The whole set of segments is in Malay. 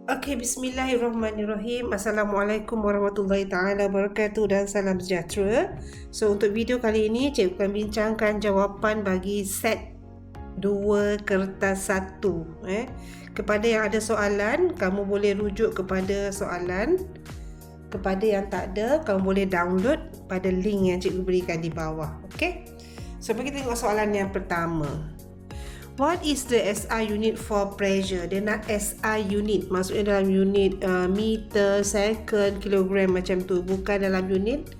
Okey, bismillahirrahmanirrahim. Assalamualaikum warahmatullahi taala wabarakatuh dan salam sejahtera. So, untuk video kali ini, cikgu akan bincangkan jawapan bagi set 2 kertas 1. Kepada yang ada soalan, kamu boleh rujuk kepada soalan. Kepada yang tak ada, kamu boleh download pada link yang cikgu berikan di bawah. Okey? So, kita tengok soalan yang pertama. What is the SI unit for pressure? Dia nak SI unit, maksudnya dalam unit meter, second, kilogram macam tu, bukan dalam unit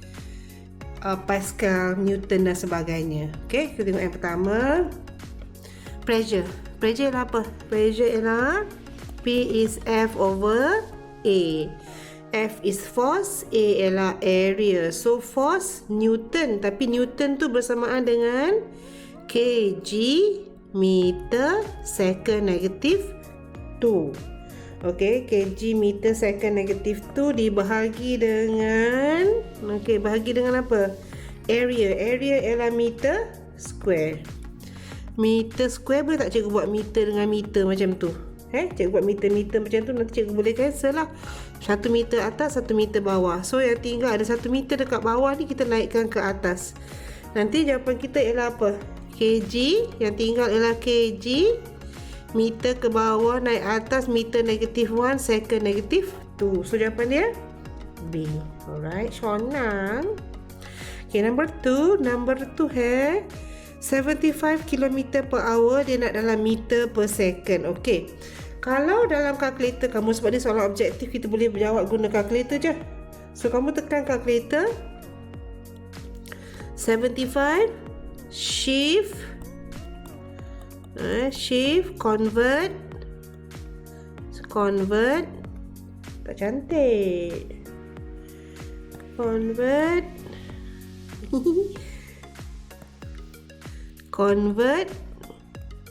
Pascal, Newton dan sebagainya. Okay, kita tengok yang pertama. Pressure ialah apa? Pressure ialah P is F over A. F is force, A ialah area. So force Newton, tapi Newton tu bersamaan dengan kg meter second negative 2. Okey, kg meter second negative 2 dibahagi dengan bahagi dengan apa? Area ialah meter square. Meter square boleh tak cikgu buat meter dengan meter macam tu? Cikgu buat meter macam tu, nanti cikgu boleh cancel lah. 1 meter atas, 1 meter bawah. So yang tinggal ada 1 meter dekat bawah ni, kita naikkan ke atas. Nanti jawapan kita ialah apa? kg, yang tinggal ialah kg, meter ke bawah naik atas, meter negative 1, second negative 2. So jawapan dia B. Alright, senang. Okay, number 2 75 km per hour, dia nak dalam meter per second. Okay, kalau dalam kalkulator kamu, sebab dia soalan objektif, kita boleh jawab guna kalkulator je. So kamu tekan kalkulator, 75 shift convert tak cantik, convert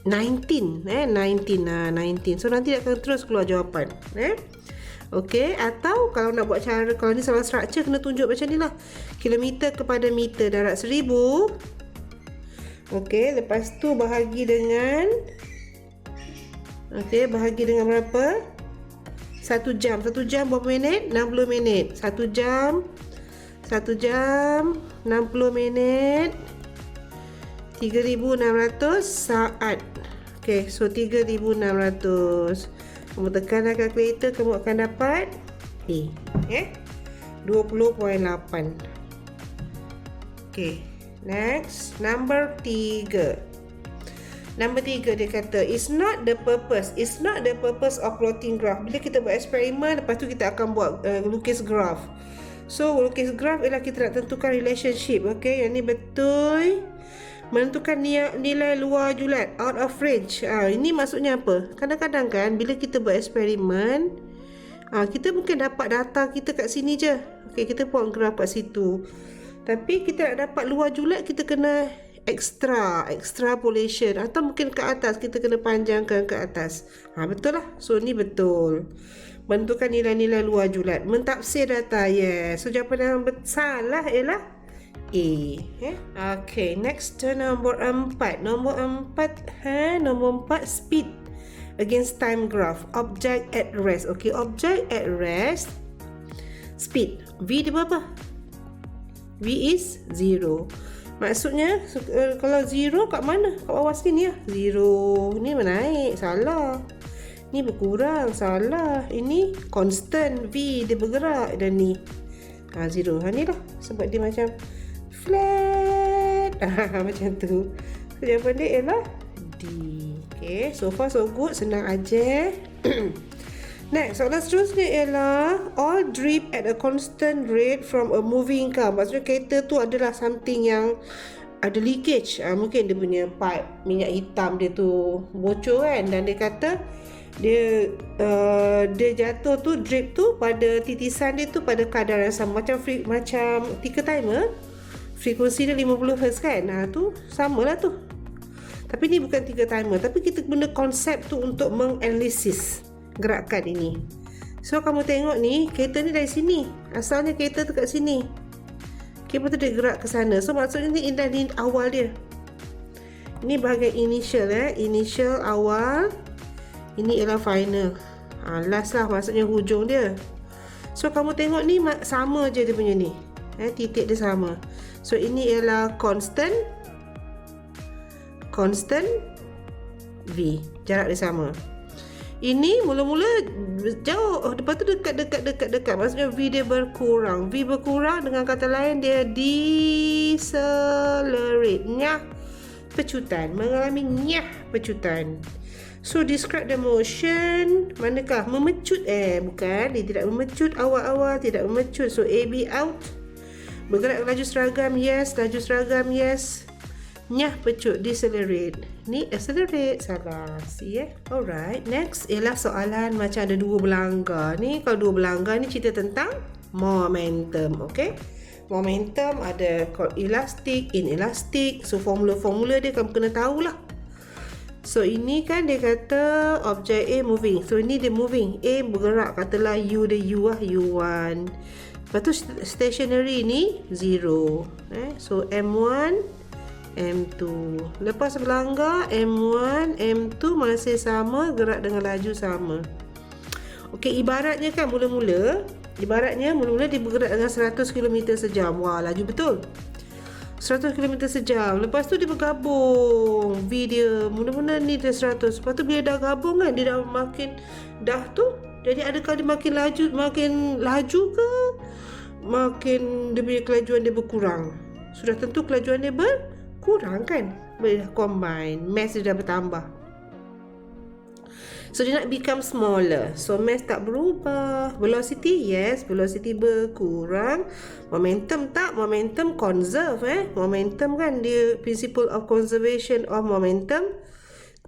19 19. So nanti akan terus keluar jawapan. Okey, atau kalau nak buat cara, kalau ni salah structure, kena tunjuk macam ni lah. Kilometer kepada meter, darat 1000. Okey, lepas tu bahagi dengan berapa? 1 jam. 1 jam berapa minit? 60 minit. 1 jam 60 minit, 3600 saat. Okey, so 3600. Kamu tekanlah kalkulator, kamu akan dapat B. 20.8. Okey. Next, number 3. Number 3 dia kata, it's not the purpose of plotting graph. Bila kita buat eksperimen, lepas tu kita akan buat lukis graph. So lukis graph ialah kita nak tentukan relationship. Okay, yang ni betul. Menentukan nilai luar julat, out of range. Ini maksudnya apa? Kadang-kadang kan bila kita buat eksperimen, kita mungkin dapat data kita kat sini je. Okay, kita buat graph kat situ. Tapi kita nak dapat luar julat, kita kena extrapolation, atau mungkin ke atas, kita kena panjangkan ke atas. Betul lah. So ni betul. Menentukan nilai-nilai luar julat, mentafsir data. Yes. So jawapan yang salah ialah A. Okay, next nombor 4. Nombor 4 speed against time graph, object at rest. Okay, object at rest, speed V dia berapa? V is 0. Maksudnya kalau 0 kat mana? Kat bawah sini ya. 0. Ni menaik, salah. Ni berkurang, salah. Ini constant V, dia bergerak. Dan ni 0. Ni lah, sebab dia macam flat. Macam tu. So jawapan dia ialah D. Okay, so far so good, senang aja. Next, soalan seterusnya ialah all drip at a constant rate from a moving car. Maksudnya kereta tu adalah something yang ada leakage. Mungkin dia punya pipe minyak hitam dia tu bocor kan, dan dia kata dia jatuh tu, drip tu pada titisan dia tu pada kadar yang sama, macam ticker timer, frekuensi dia 50 Hz kan. Tu samalah tu. Tapi ni bukan ticker timer, tapi kita guna konsep tu untuk menganalisis gerakan ini. So kamu tengok ni, kereta ni dari sini, asalnya kereta tu kat sini. Lepas tu dia gerak ke sana. So maksudnya ni awal dia. Ini bahagian initial initial awal. Ini ialah final. Last lah, maksudnya hujung dia. So kamu tengok ni sama je dia punya ni. Titik dia sama. So ini ialah constant V. Jarak dia sama. Ini mula-mula jauh, lepas tu dekat. Maksudnya V dia berkurang. V berkurang, dengan kata lain dia decelerate. Nyah pecutan. Mengalami nyah pecutan. So describe the motion. Manakah? Memecut? Bukan. Dia tidak memecut. Awal-awal tidak memecut. So A, B out. Bergerak laju seragam. Yes. Laju seragam. Yes. Nyah pecut. Decelerate. Ni accelerate. Salah. See Alright. Next ialah soalan macam ada dua belanggar. Ni kalau dua belanggar ni cerita tentang momentum. Okay. Momentum ada elastic, inelastic. So formula-formula dia kamu kena tahulah. So ini kan dia kata objek A moving. So ini dia moving. A bergerak, katalah U dia U1. Lepas tu stationary ni 0. So M1, M2. Lepas berlanggar M1, M2 masih sama, gerak dengan laju sama. Okey, ibaratnya mula-mula dia bergerak dengan 100 km sejam. Wah, laju betul. 100 km sejam. Lepas tu dia bergabung V dia. Mula-mula ni dia 100. Lepas tu bila dah gabung kan, dia dah makin tu. Jadi adakah dia makin laju ke? Makin dia punya kelajuan dia berkurang. Sudah tentu kelajuan dia berkurang kan? Boleh combine. Mass dia dah bertambah. So dia nak become smaller. So mass tak berubah. Velocity, yes, velocity berkurang. Momentum tak, momentum conserve. Momentum kan dia principle of conservation of momentum.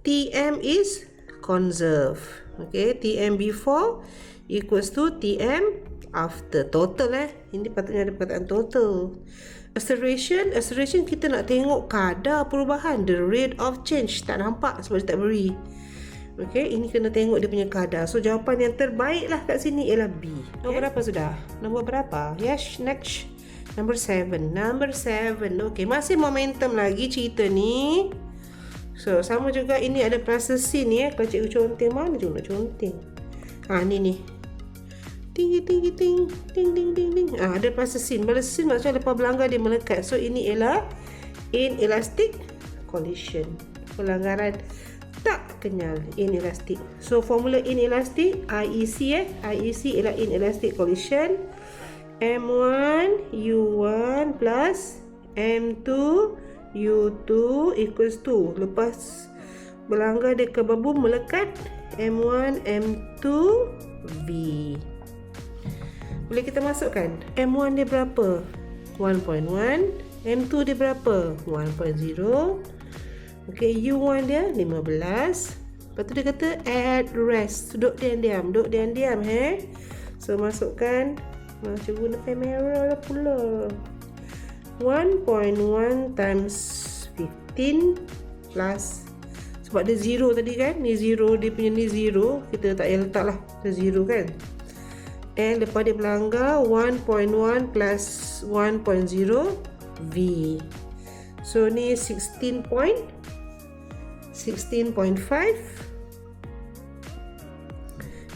Tm is conserve. Okay, Tm before equals to Tm after. Total Ini patutnya ada perkataan total. Acceleration kita nak tengok kadar perubahan, the rate of change. Tak nampak sebab dia tak beri. Okey, ini kena tengok dia punya kadar. So jawapan yang terbaik lah kat sini ialah B. Nombor berapa sudah? Nombor berapa? Yes, next. Number 7. Okey, masih momentum lagi cerita ni. So sama juga, ini ada processing ni. Kalau cikgu conteng, mana cikgu nak conteng? Ni. Ting. Ada processing. Processing maksudnya lepas berlanggar dia melekat. So ini ialah inelastic collision. Pelanggaran tak kenyal, inelastic. So formula inelastic IEC IEC ialah inelastic collision. M1 U1 plus M2 U2 equals to, lepas berlanggar dia kebabung melekat, M1 M2 V. Boleh kita masukkan M1 dia berapa? 1.1. M2 dia berapa? 1.0. Okay, U1 dia 15. Lepas tu dia kata at rest. Duduk diam-diam. So masukkan. Cikgu guna pen merah lah pula. 1.1 times 15 plus. Sebab dia 0 tadi kan. Ni 0. Dia punya ni 0. Kita tak payah letak lah. Dia 0 kan. And lepas dia berlanggar 1.1 plus 1.0 V. So ni 16.5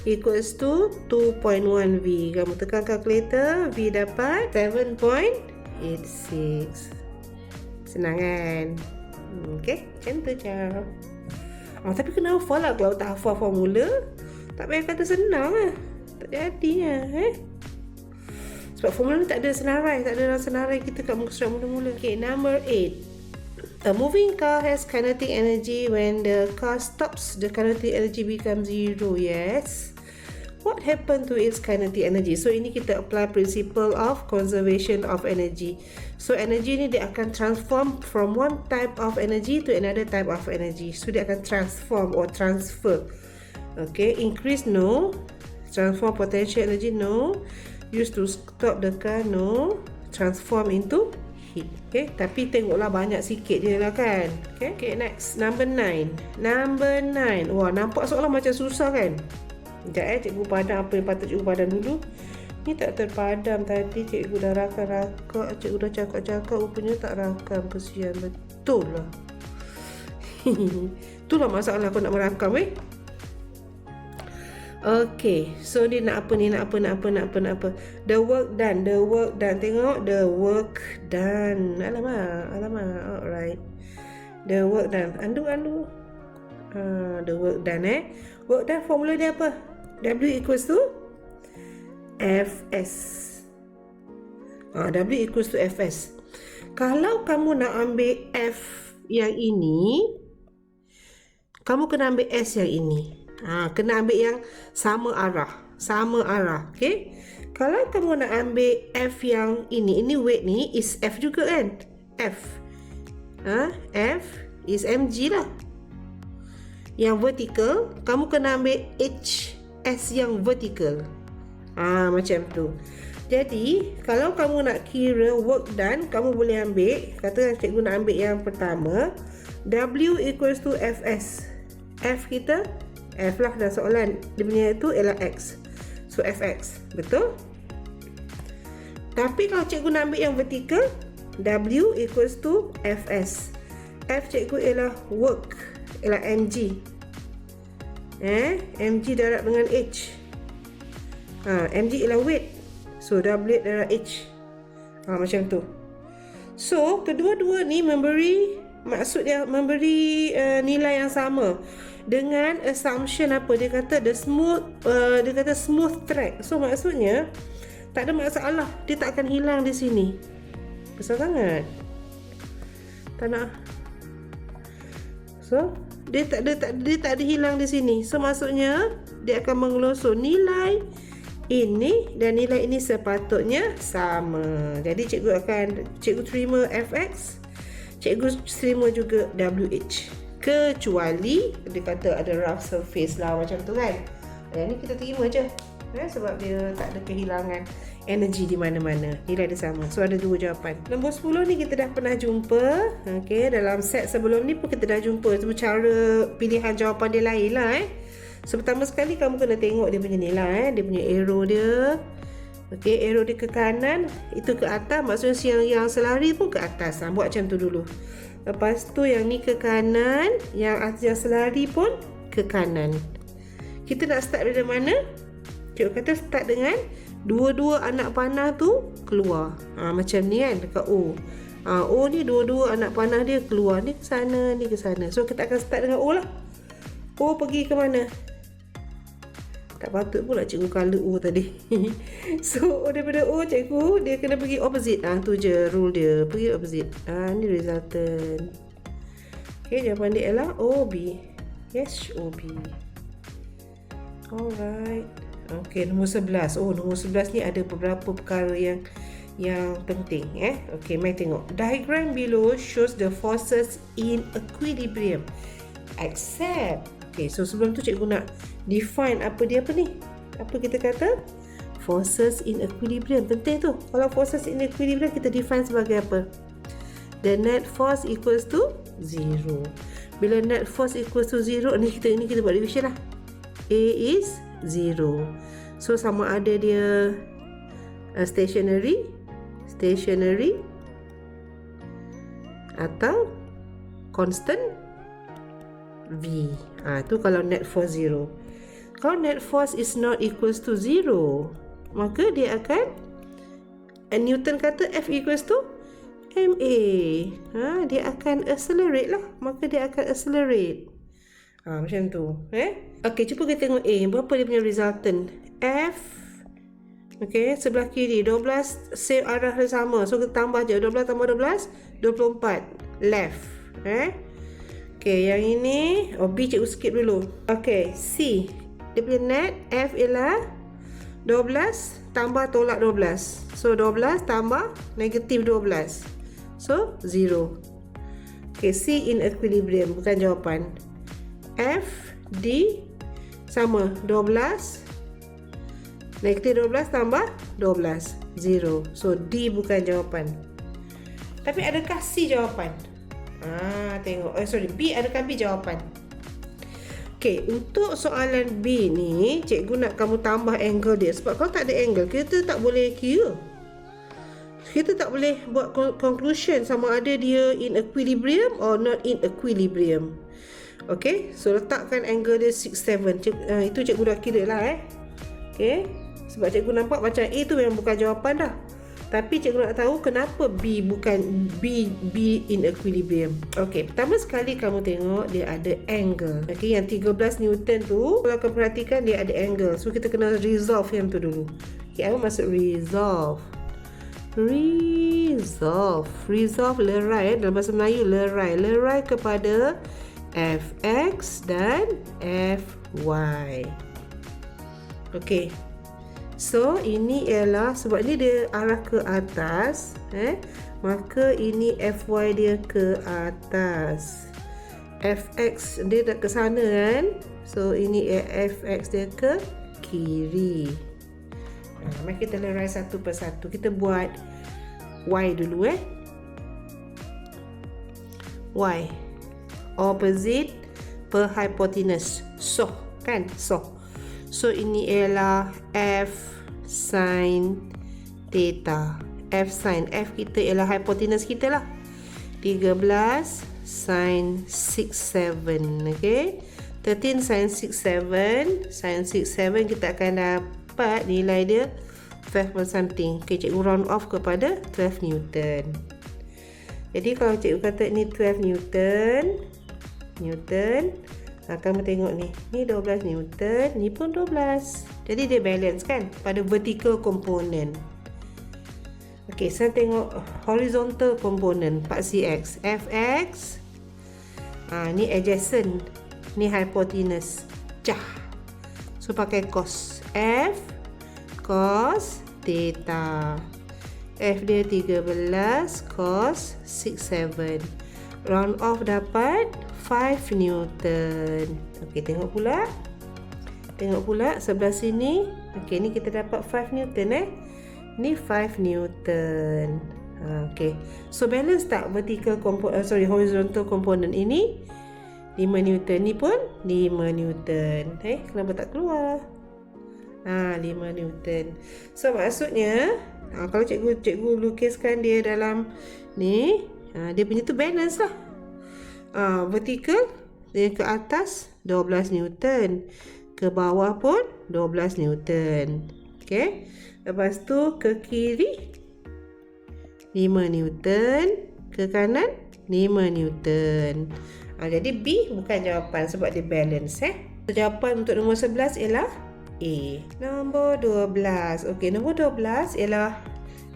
equals to 2.1 V. Kamu tekan kalkulator, V dapat 7.86. Senang kan? Okay, macam tu je. Tapi kena hafal lah. Kalau tak hafal formula, tak payah kata senang lah. Tak jadi lah. Sebab formula ni tak ada senarai. Tak ada dalam senarai kita kat muka surat mula-mula. Okay, number 8. A moving car has kinetic energy. When the car stops, the kinetic energy becomes 0. Yes. What happened to its kinetic energy? So ini kita apply principle of conservation of energy. So energy ni dia akan transform from one type of energy to another type of energy. So dia akan transform or transfer. Okay, increase no. Transform potential energy no. Use to stop the car no. Transform into heat. Okay, tapi tengoklah banyak sikit je lah kan. Okay, next. Number 9. Wah, nampak soalan macam susah kan? Sekejap cikgu padam apa yang patut cikgu padam dulu. Ni tak terpadam tadi. Cikgu dah rakam-rakam. Cikgu dah cakap-cakap. Rupanya tak rakam. Kesian betul lah. Itulah masalah aku nak merakam Okay, so dia nak apa ni? Nak apa? The work done. Tengok, the work done. Alamak. Alright. The work done. Undo. The work done, Work done, formula dia apa? W equals to Fs. W equals to Fs. Kalau kamu nak ambil F yang ini, kamu kena ambil S yang ini. Kena ambil yang sama arah. Okay? Kalau kamu nak ambil F yang ini weight ni is F juga kan? F is mg lah. Yang vertical, kamu kena ambil HS yang vertical. Macam tu. Jadi, kalau kamu nak kira work done, kamu boleh ambil, katakan cikgu nak ambil yang pertama, W equals to Fs. F kita F lah dalam soalan. Dia punya itu ialah X. So Fx. Betul? Tapi kalau cikgu nak ambil yang vertical, W equals to Fs. F cikgu ialah work. Ialah mg. Mg darab dengan H. Mg ialah weight. So W darab H. Macam tu. So kedua-dua ni memberi nilai yang sama. Dengan assumption apa? Dia kata smooth track. So maksudnya tak ada masalah, dia tak akan hilang di sini. Besar sangat. Tak nak. So dia tak ada hilang di sini. So maksudnya dia akan mengelosor nilai ini dan nilai ini sepatutnya sama. Jadi cikgu terima Fx, cikgu terima juga WH. Kecuali dia kata ada rough surface lah macam tu kan. Yang ni kita terima je. Sebab dia tak ada kehilangan energi di mana-mana. Nilai dia sama. So ada dua jawapan. Nombor 10 ni kita dah pernah jumpa. Okay, dalam set sebelum ni pun kita dah jumpa. Cuma cara pilihan jawapan dia lain lah. So pertama sekali kamu kena tengok dia punya nilai. Dia punya arrow dia. Okay, arrow dia ke kanan, itu ke atas. Maksudnya yang selari pun ke atas. Buat macam tu dulu. Lepas tu yang ni ke kanan, yang selari pun ke kanan. Kita nak start dari mana? Cikgu kata start dengan dua-dua anak panah tu keluar. Macam ni kan dekat O. O ni dua-dua anak panah dia keluar. Ni ke sana, ni ke sana. So kita akan start dengan O lah. O pergi ke mana? Tak patut pula cikgu colour O tadi. So daripada O cikgu dia kena pergi opposite. Tu je rule dia. Pergi opposite. Ni resultant. Okay, jawapan dia ialah OB. Yes, OB. Alright. Okay, nombor 11. Nombor 11 ni ada beberapa perkara yang penting. Okay, mari tengok. Diagram below shows the forces in equilibrium. Except. Okay, so sebelum tu cikgu nak define apa ni? Apa kita kata? Forces in equilibrium. Penting tu. Kalau forces in equilibrium kita define sebagai apa? The net force equals to 0. Bila net force equals to 0, ni kita buat division lah. A is 0. So sama ada dia stationary atau constant V. Tu kalau net force 0. Kalau net force is not equals to 0, maka dia akan Newton kata F equals to MA. Dia akan accelerate lah. Maka dia akan accelerate. Macam tu. Okay, cuba kita tengok A. Berapa dia punya resultant? F. Okay, sebelah kiri 12, same arah dia sama. So kita tambah je. 12 tambah 12, 24. Left. Okay, yang ini B cikgu skip dulu. Okay, C. Dia punya net F ialah 12 tambah tolak 12. So 12 tambah negatif 12. So 0. Okay, C in equilibrium. Bukan jawapan. F, D sama 12. Negatif 12 tambah 12. 0. So D bukan jawapan. Tapi adakah C jawapan? Tengok. B, adakah B jawapan? Okay, untuk soalan B ni, cikgu nak kamu tambah angle dia. Sebab kalau tak ada angle, kita tak boleh kira. Kita tak boleh buat conclusion sama ada dia in equilibrium or not in equilibrium. Okey, so letakkan angle dia 67. Itu cikgu dah kira lah Okey, sebab cikgu nampak macam A tu memang bukan jawapan dah. Tapi cikgu nak tahu kenapa B bukan B in equilibrium. Okey, pertama sekali kamu tengok dia ada angle. Okey, yang 13 Newton tu kalau kau perhatikan dia ada angle. So kita kena resolve yang tu dulu. Okey, apa maksud resolve? Resolve lerai dalam bahasa Melayu lerai kepada fx dan fy. Okey. So ini ialah sebab ni dia arah ke atas, maka ini fy dia ke atas. Fx dia dah ke sana kan? So ini fx dia ke kiri. Mari kita lerai satu persatu. Kita buat y dulu y opposite per hypotenuse. So ini ialah f sin theta. F kita ialah hypotenuse kita lah. 13 sin 67. Okay, 13 sin 67. Sin 67 kita akan dapat nilai dia 12 point something. Okay, cikgu round off kepada 12 Newton. Jadi kalau cikgu kata ni 12 Newton, kamu tengok ni 12 Newton, ni pun 12. Jadi dia balance kan pada vertical component. Okey, saya tengok horizontal component 4cx. Fx ni adjacent, ni hypotenuse. So pakai cos. F cos theta. F dia 13 cos 67. Round off dapat 5 Newton. Okey, tengok pula sebelah sini. Okey, ni kita dapat 5 Newton Ni 5 Newton. Okey. So balance tak vertical component, horizontal component ini 5 Newton, ni pun 5 Newton. Kenapa tak keluar? 5 Newton. So maksudnya kalau cikgu lukiskan dia dalam ni, dia punya tu balance lah. Vertical dia ke atas 12 Newton, ke bawah pun 12 Newton. Okey, lepas tu ke kiri 5 Newton, ke kanan 5 Newton. Jadi B bukan jawapan sebab dia balance. Jawapan untuk nombor 11 ialah A. Nombor 12. Okey, nombor 12 ialah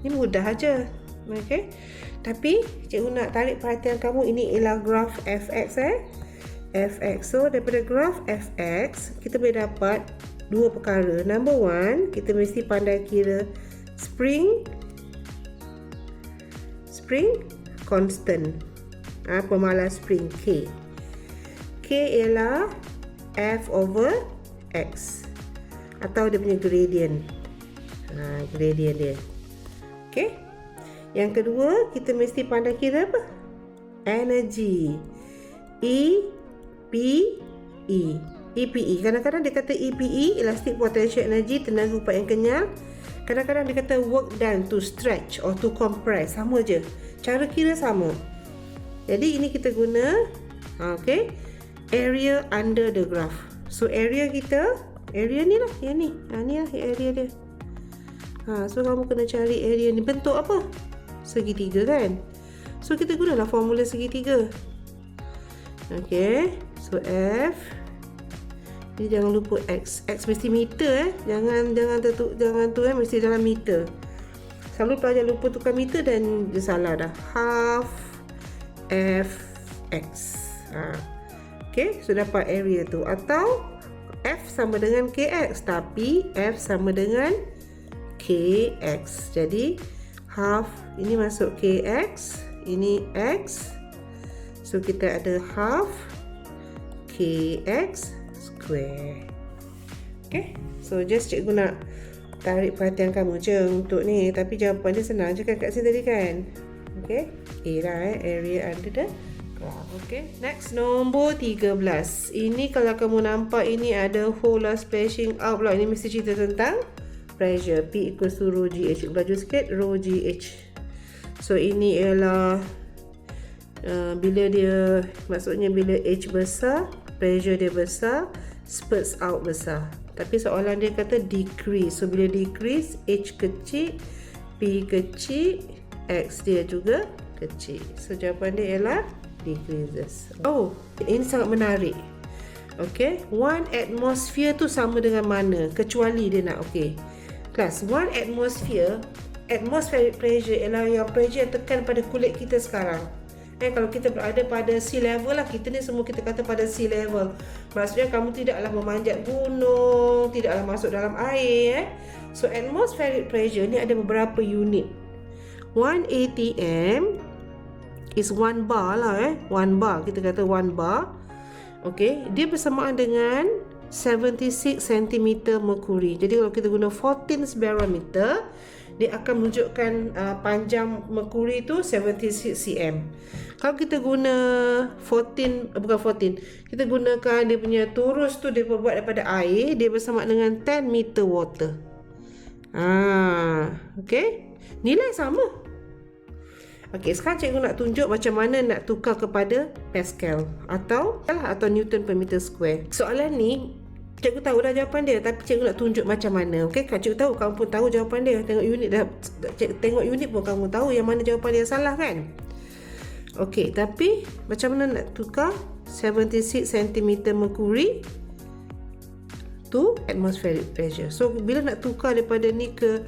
ni mudah aja. Okey, tapi cikgu nak tarik perhatian kamu, ini ialah graf fx fx. So daripada graf fx kita boleh dapat dua perkara. Number one, kita mesti pandai kira spring constant, pemalas spring K. K ialah F over X atau dia punya gradient. Gradient dia. Okey. Yang kedua, kita mesti pandai kira apa? Energy. EPE. Kadang-kadang dia kata EPE, elastic potential energy, tenaga upat yang kenyal. Kadang-kadang dia kata work done to stretch or to compress. Sama je. Cara kira sama. Jadi ini kita guna area under the graph. So area kita, area ni lah, yang ni. Ni lah area dia. So kamu kena cari area ni. Bentuk apa? Segitiga kan? So kita gunalah formula segitiga. Okey, so F ni jangan lupa X. X mesti meter Jangan tu mesti dalam meter. Selalu pelajar lupa tukar meter dan dia salah dah. Half Fx. Okey, so dapat area tu, atau F sama dengan Kx tapi F sama dengan Kx. Jadi half ini masuk Kx, ini X. So kita ada half Kx square. Okay, so just cikgu nak tarik perhatian kamu je untuk ni. Tapi jawapan dia senang je kan kat sini tadi kan. Okay, A lah area under the graph. Okay, next nombor 13. Ini kalau kamu nampak ini ada whole splashing out pula. Ini mesti cerita tentang pressure. P equals to rho GH. Baju sikit, rho GH. So ini ialah Bila dia, maksudnya bila H besar, pressure dia besar, spurts out besar. Tapi soalan dia kata decrease. So bila decrease, H kecil, P kecil, X dia juga kecil. So jawapan dia ialah decreases. Oh, ini sangat menarik. Okay, 1 atmosphere tu sama dengan mana? Kecuali dia nak, okay, kelas 1 atmosphere, atmospheric pressure ialah yang pressure yang tekan pada kulit kita sekarang. Kalau kita berada pada sea level lah, kita ni semua kita kata pada sea level. Maksudnya kamu tidaklah memanjat gunung, tidaklah masuk dalam air. So atmospheric pressure ni ada beberapa unit. 1 atm is 1 bar lah 1 bar, kita kata 1 bar. Okay, dia bersamaan dengan 76 cm mercury. Jadi kalau kita guna 14 barometer, dia akan menunjukkan panjang mercury tu 76 cm. Kalau kita guna 14, kita gunakan dia punya turus tu, dia berbuat daripada air, dia bersamaan dengan 10 meter water. Okay, nilai sama. Okay, sekarang cikgu nak tunjuk macam mana nak tukar kepada Pascal atau Newton per meter square. Soalan ni cikgu tahu dah jawapan dia, tapi cikgu nak tunjuk macam mana. Okey, cikgu tahu, kamu pun tahu jawapan dia. Tengok unit dah, tengok unit pun kamu tahu yang mana jawapan dia salah kan? Okey, tapi macam mana nak tukar 76 cm mercury to atmospheric pressure? So bila nak tukar daripada ni ke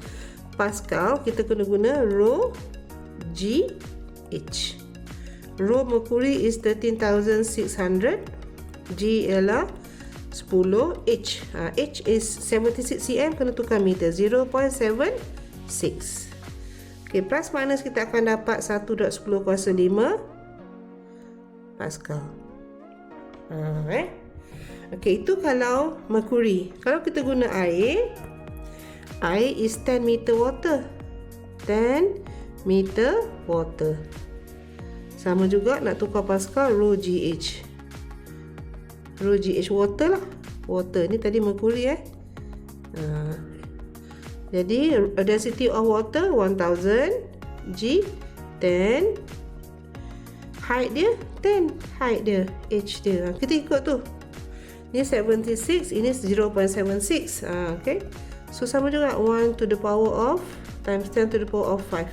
Pascal, kita kena guna rho G H. Rho mercury is 13,600, G ialah 10, H is 76 cm, kena tukar meter 0.76. Okay, plus minus kita akan dapat 1.10 kuasa 5 Pascal. Okay, itu kalau mercury. Kalau kita guna air is 10 meter water. 10 meter water. Sama juga nak tukar Pascal, rho GH. Rho GH water lah. Water ni tadi mercury jadi density of water 1000, G 10, height dia 10, height dia, H dia. Kita ikut tu. Ni 76, ini 0.76. Okay. So sama juga 1 to the power of times 10 to the power of 5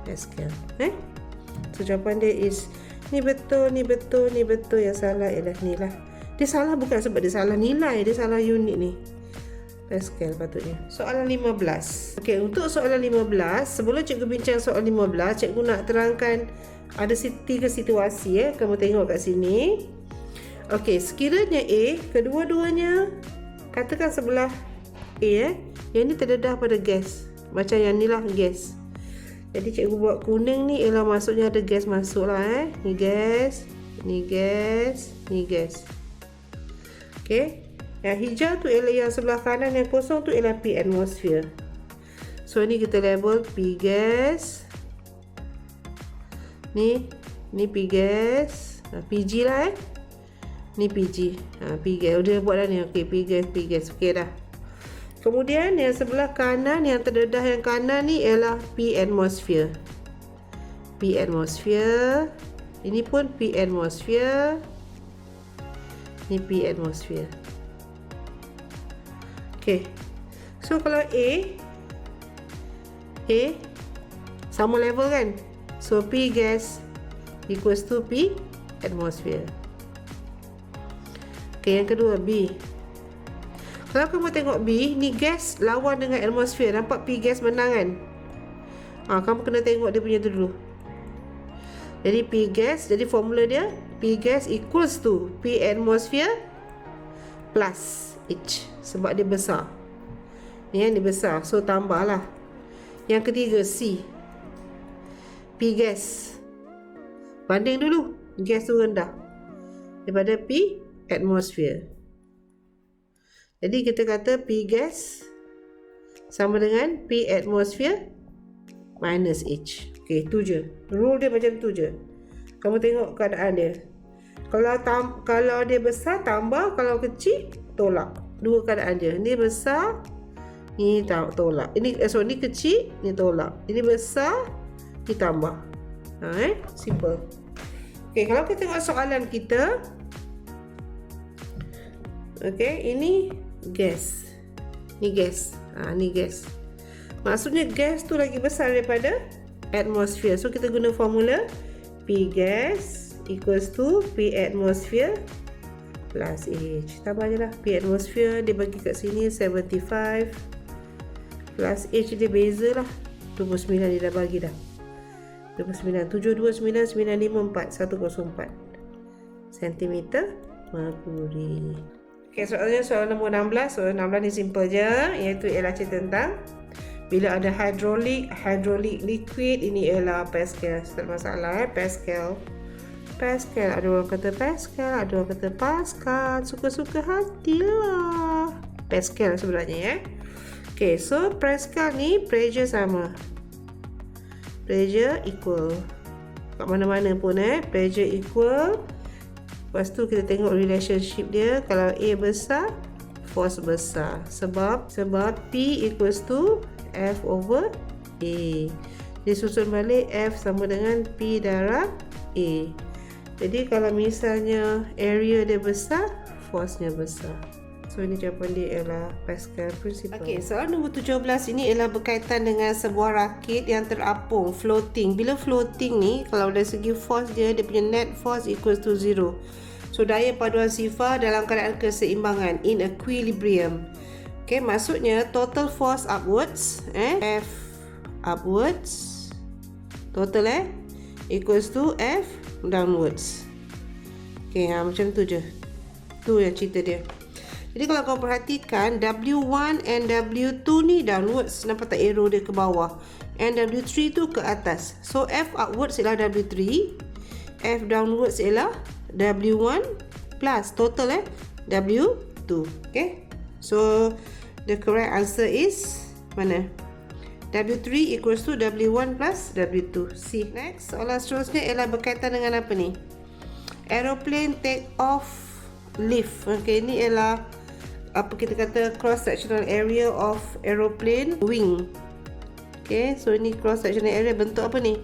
Pascal. So jawapan dia is ni betul, ni betul, ni betul. Yang salah ialah ni lah. Dia salah bukan sebab dia salah nilai, dia salah unit ni. Pascal patutnya. Soalan 15. Okey, untuk soalan 15, sebelum cikgu bincang soalan 15, cikgu nak terangkan ada 3 situasi kamu tengok kat sini. Okey, sekiranya A, kedua-duanya katakan sebelah A yang ni terdedah pada gas. Macam yang ni lah gas. Jadi cikgu buat kuning ni ialah maksudnya ada gas masuk lah Ni gas, ni gas, ni gas. Okey. Yang hijau tu ialah yang sebelah kanan, yang kosong tu ialah P atmosphere. So ni kita label P gas. Ni P gas. PG lah Ni PG. P gas. Dia buat dah ni. Okey, P gas. Okey dah. Kemudian yang sebelah kanan, yang terdedah yang kanan ni ialah P atmosphere. P atmosphere. Ini pun P atmosphere. Ni P atmosphere. Okay. So kalau A sama level kan? So P gas equals to P atmosphere. Okay, yang kedua B. Kalau kamu tengok B, ni gas lawan dengan atmosphere. Nampak P gas menang kan? Kamu kena tengok dia punya tu dulu. Jadi P gas, jadi formula dia P gas equals to P atmosphere plus H. Sebab dia besar. Ni yang dia besar. So tambahlah. Yang ketiga C. P gas. Banding dulu. Gas tu rendah daripada P atmosphere. Jadi kita kata P gas sama dengan P atmosphere minus H. Okay, tu je. Rule dia macam tu je. Kamu tengok keadaan dia. Kalau dia besar tambah, kalau kecil tolak. Dua keadaan je. Ni besar, ni tolak. Ini ni kecil, ni tolak. Ini besar, ni tambah. Simple. Okey, kalau kita tengok soalan kita, okey, ini gas. Ni gas. Ni gas. Maksudnya gas tu lagi besar daripada atmosphere. So kita guna formula P gas equals to P atmosphere plus H. Tambah je lah. P atmosphere dia bagi kat sini 75 plus H dia beza lah. 29 dia dah bagi dah. 29 729 954 104 cm merkuri. Okey, soalan nombor 16. Soalan 16 ni simple je, iaitu ialah cerita tentang bila ada hidrolik liquid, ini ialah Pascal. Tak ada masalah Pascal. Ada orang kata Pascal, ada orang kata Pascal. Suka-suka hatilah. Pascal sebenarnya Okay, so Pascal ni pressure sama. Pressure equal. Kat mana-mana pun pressure equal. Lepas tu kita tengok relationship dia. Kalau A besar, force besar. Sebab P equals to F over A. Dia susun balik F sama dengan P darab A. Jadi kalau misalnya area dia besar, force-nya besar. So ini jawapan dia ialah Pascal principle. Okey, soalan nombor 17 ini ialah berkaitan dengan sebuah rakit yang terapung, floating. Bila floating ni, kalau dari segi force dia punya net force equals to 0. So daya paduan sifar dalam keadaan keseimbangan, in equilibrium. Okey, maksudnya total force upwards, F upwards, total equals to F downwards. Okey, macam tu je. Tu yang cerita dia. Jadi kalau kau perhatikan, W1 and W2 ni downwards. Nampak tak arrow dia ke bawah? And W3 tu ke atas. So F upwards ialah W3, F downwards ialah W1 plus total W2. Okay, so the correct answer is mana? W3 equals to W1 plus W2. C. Next, soalan seterusnya ialah berkaitan dengan apa ni? Aeroplane take off lift. Okay, ini ialah apa kita kata cross sectional area of aeroplane wing. Okay, so ini cross sectional area bentuk apa ni?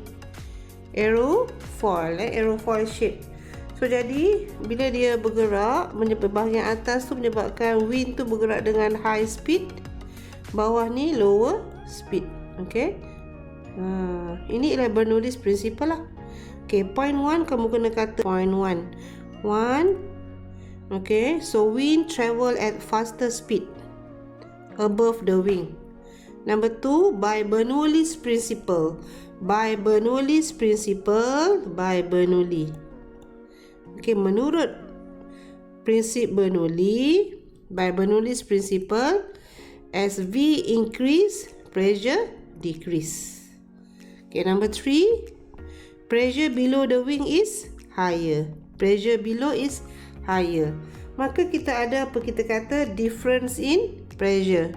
Aerofoil, aerofoil shape. So jadi bila dia bergerak, bahagian atas tu menyebabkan wind tu bergerak dengan high speed, bawah ni lower speed. Okay, ini ialah Bernoulli's principle lah. Okay, point 1 kamu kena kata point 1. Okay, so wind travel at faster speed above the wing. Number 2, by Bernoulli's principle. By Bernoulli's principle, by Bernoulli. Okay, menurut prinsip Bernoulli, by Bernoulli's principle, as V increase, pressure decrease. Okay, number 3, pressure below the wing is higher. Pressure below is higher. Maka kita ada apa kita kata difference in pressure.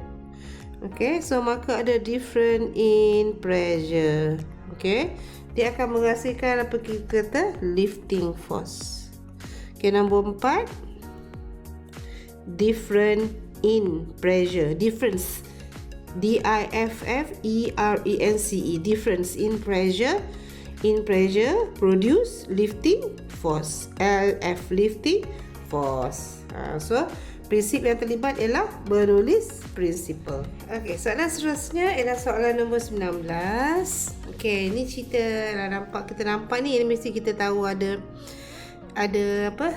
Okay, so maka ada difference in pressure. Okay, dia akan menghasilkan apa kita kata lifting force. Okay, nombor 4, different in pressure. Difference, D-I-F-F-E-R-E-N-C-E. Difference in pressure. In pressure produce lifting force, LF lifting force. So prinsip yang terlibat ialah Bernoulli's principle. Okey, soalan seterusnya ialah soalan nombor 19. Okey, ni cerita lah, kita nampak ni mesti kita tahu ada apa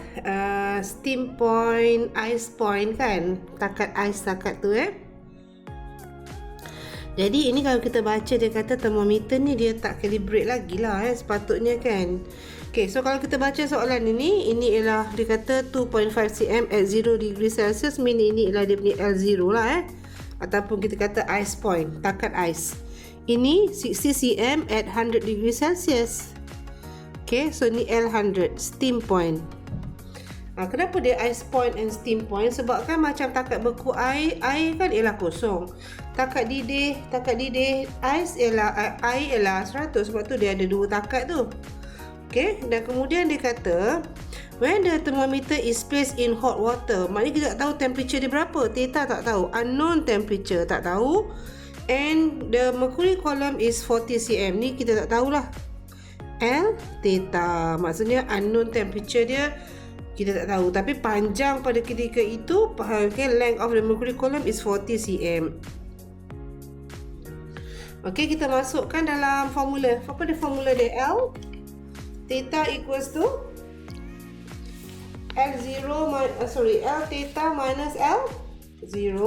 steam point, ice point kan, takat ais takat tu Jadi ini kalau kita baca dia kata termometer ni dia tak calibrate lagi lah sepatutnya kan. Okay, so kalau kita baca soalan ini ialah dia kata 2.5 cm at 0 degree Celsius, meaning ini ialah dia punya L0 lah ataupun kita kata ice point, takat ais. Ini 60 cm at 100 degree Celsius. Okay, so ni L100, steam point. Kenapa dia ice point and steam point? Sebab kan macam takat beku air kan ialah kosong. Takat didih ais ialah air ialah 100, sebab tu dia ada dua takat tu. Okay, dan kemudian dia kata when the thermometer is placed in hot water, maknanya kita tak tahu temperature dia berapa. Theta tak tahu, unknown temperature tak tahu, and the mercury column is 40 cm. Ni kita tak tahulah. L theta. Maksudnya unknown temperature dia kita tak tahu, tapi panjang pada ketika itu, okay, length of the mercury column is 40 cm. Okey, kita masukkan dalam formula. Apa dia formula dia? L theta equals to L theta minus L0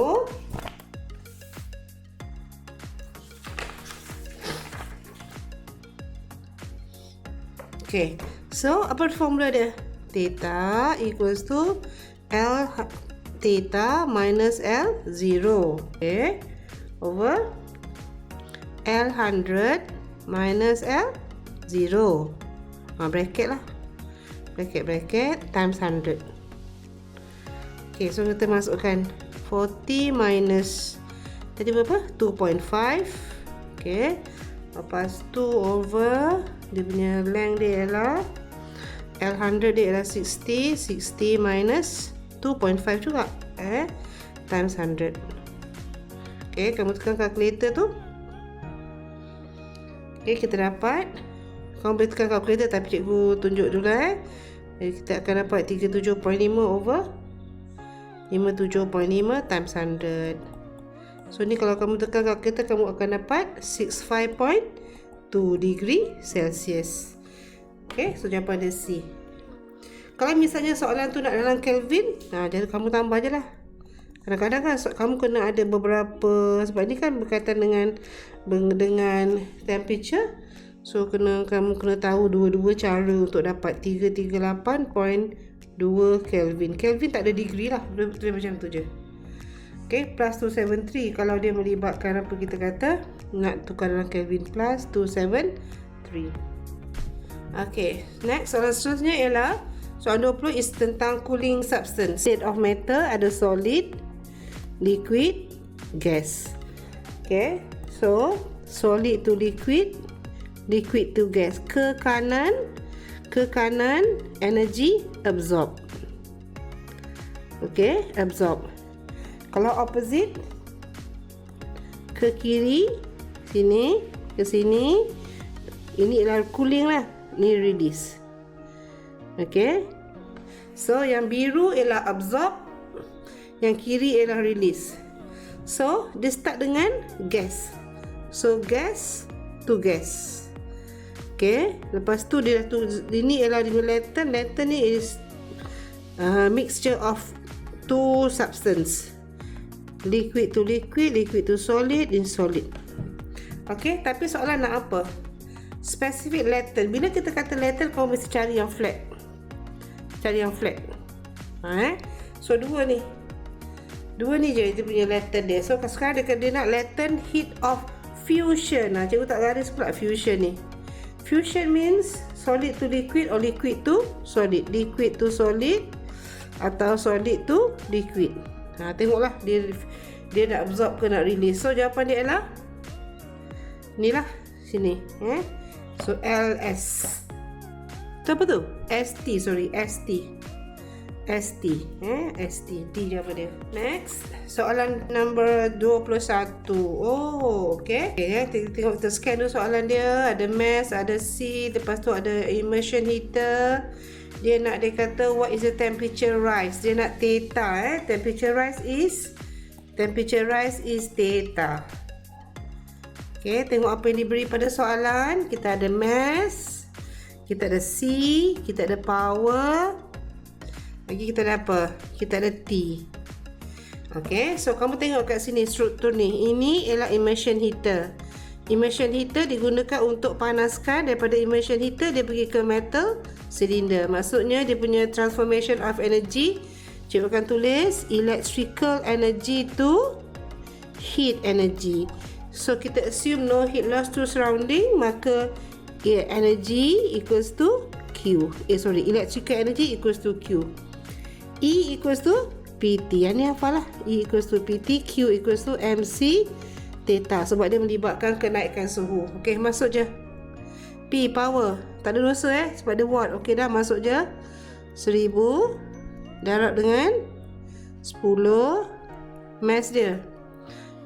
Okay, so apa formula dia? Theta equals to L theta minus L0, okay, over L100 minus L0. Bracket lah. Bracket times 100. Okay, so kita masukkan 40 minus tadi berapa? 2.5. Okay, lepas 2 over dia punya length dia ialah L100 dia ialah 60 minus 2.5 juga times 100. Okay, kamu tekan kalkulator tu. Okay, kita dapat, kamu boleh tekan kalkulator tapi cikgu tunjuk dulu Jadi kita akan dapat 37.5 over 57.5 times 100. So ni kalau kamu tekan kalkulator kamu akan dapat 65.2 degree Celsius. Okay, so jawapan dia C. Kalau misalnya soalan tu nak dalam Kelvin, jadi kamu tambah je lah. Kadang-kadang kan kamu kena ada beberapa, sebab ni kan berkaitan dengan temperature. So kamu kena tahu dua-dua cara untuk dapat 338.2 Kelvin. Kelvin tak ada degree lah, dia macam tu je. Okay, plus 273 kalau dia melibatkan apa kita kata nak tukar dalam Kelvin, plus 273. Okay, next soalan seterusnya ialah soalan 20 is tentang cooling substance. State of matter ada solid, liquid, gas. Okay, so solid to liquid, liquid to gas. Ke kanan, energy absorb. Okay, absorb. Kalau opposite, ke kiri, sini, ke sini, ini ialah cooling lah, ni release. Okay, so yang biru ialah absorb, yang kiri ialah release. So dia start dengan gas, so gas to gas. Okay, lepas tu dia ini ialah latent. Latent ni is mixture of two substance, liquid to liquid, liquid to solid, in solid. Okay, tapi soalan nak apa? Specific latent. Bila kita kata latent, kau mesti cari yang flat. Cari yang flat. So dua ni je dia punya latent dia. So sekarang dia nak latent heat of fusion. Cikgu tak garis pula fusion ni. Fusion means solid to liquid or liquid to solid, liquid to solid atau solid to liquid. Tengoklah dia nak absorb ke nak release. So jawapan dia ialah ni lah, sini. So LS. Tu apa tu? ST. ST. D jawapan dia. Next, soalan number 21. Oh, okay. Tengok kita scan dulu soalan dia. Ada mass, ada C, lepas tu ada immersion heater. Dia kata what is the temperature rise? Dia nak theta. Temperature rise is theta. Okay, tengok apa yang diberi pada soalan. Kita ada mass, kita ada C, kita ada power. Lagi kita ada apa? Kita ada T. Okay, so kamu tengok kat sini struktur ni. Ini ialah immersion heater. Immersion heater digunakan untuk panaskan. Daripada immersion heater dia pergi ke metal cylinder. Maksudnya dia punya transformation of energy, cikgu akan tulis electrical energy to heat energy. So kita assume no heat loss to surrounding, maka energy equals to Q. Electrical energy equals to Q. E equals to PT. Yang ni hafal lah. E equals to PT, Q equals to MC theta. Sebab dia melibatkan kenaikan suhu. Okey, masuk je. P, power. Tak ada dosa sebab dia watt. Okey dah, masuk je. 1000 darab dengan 10. Mass dia.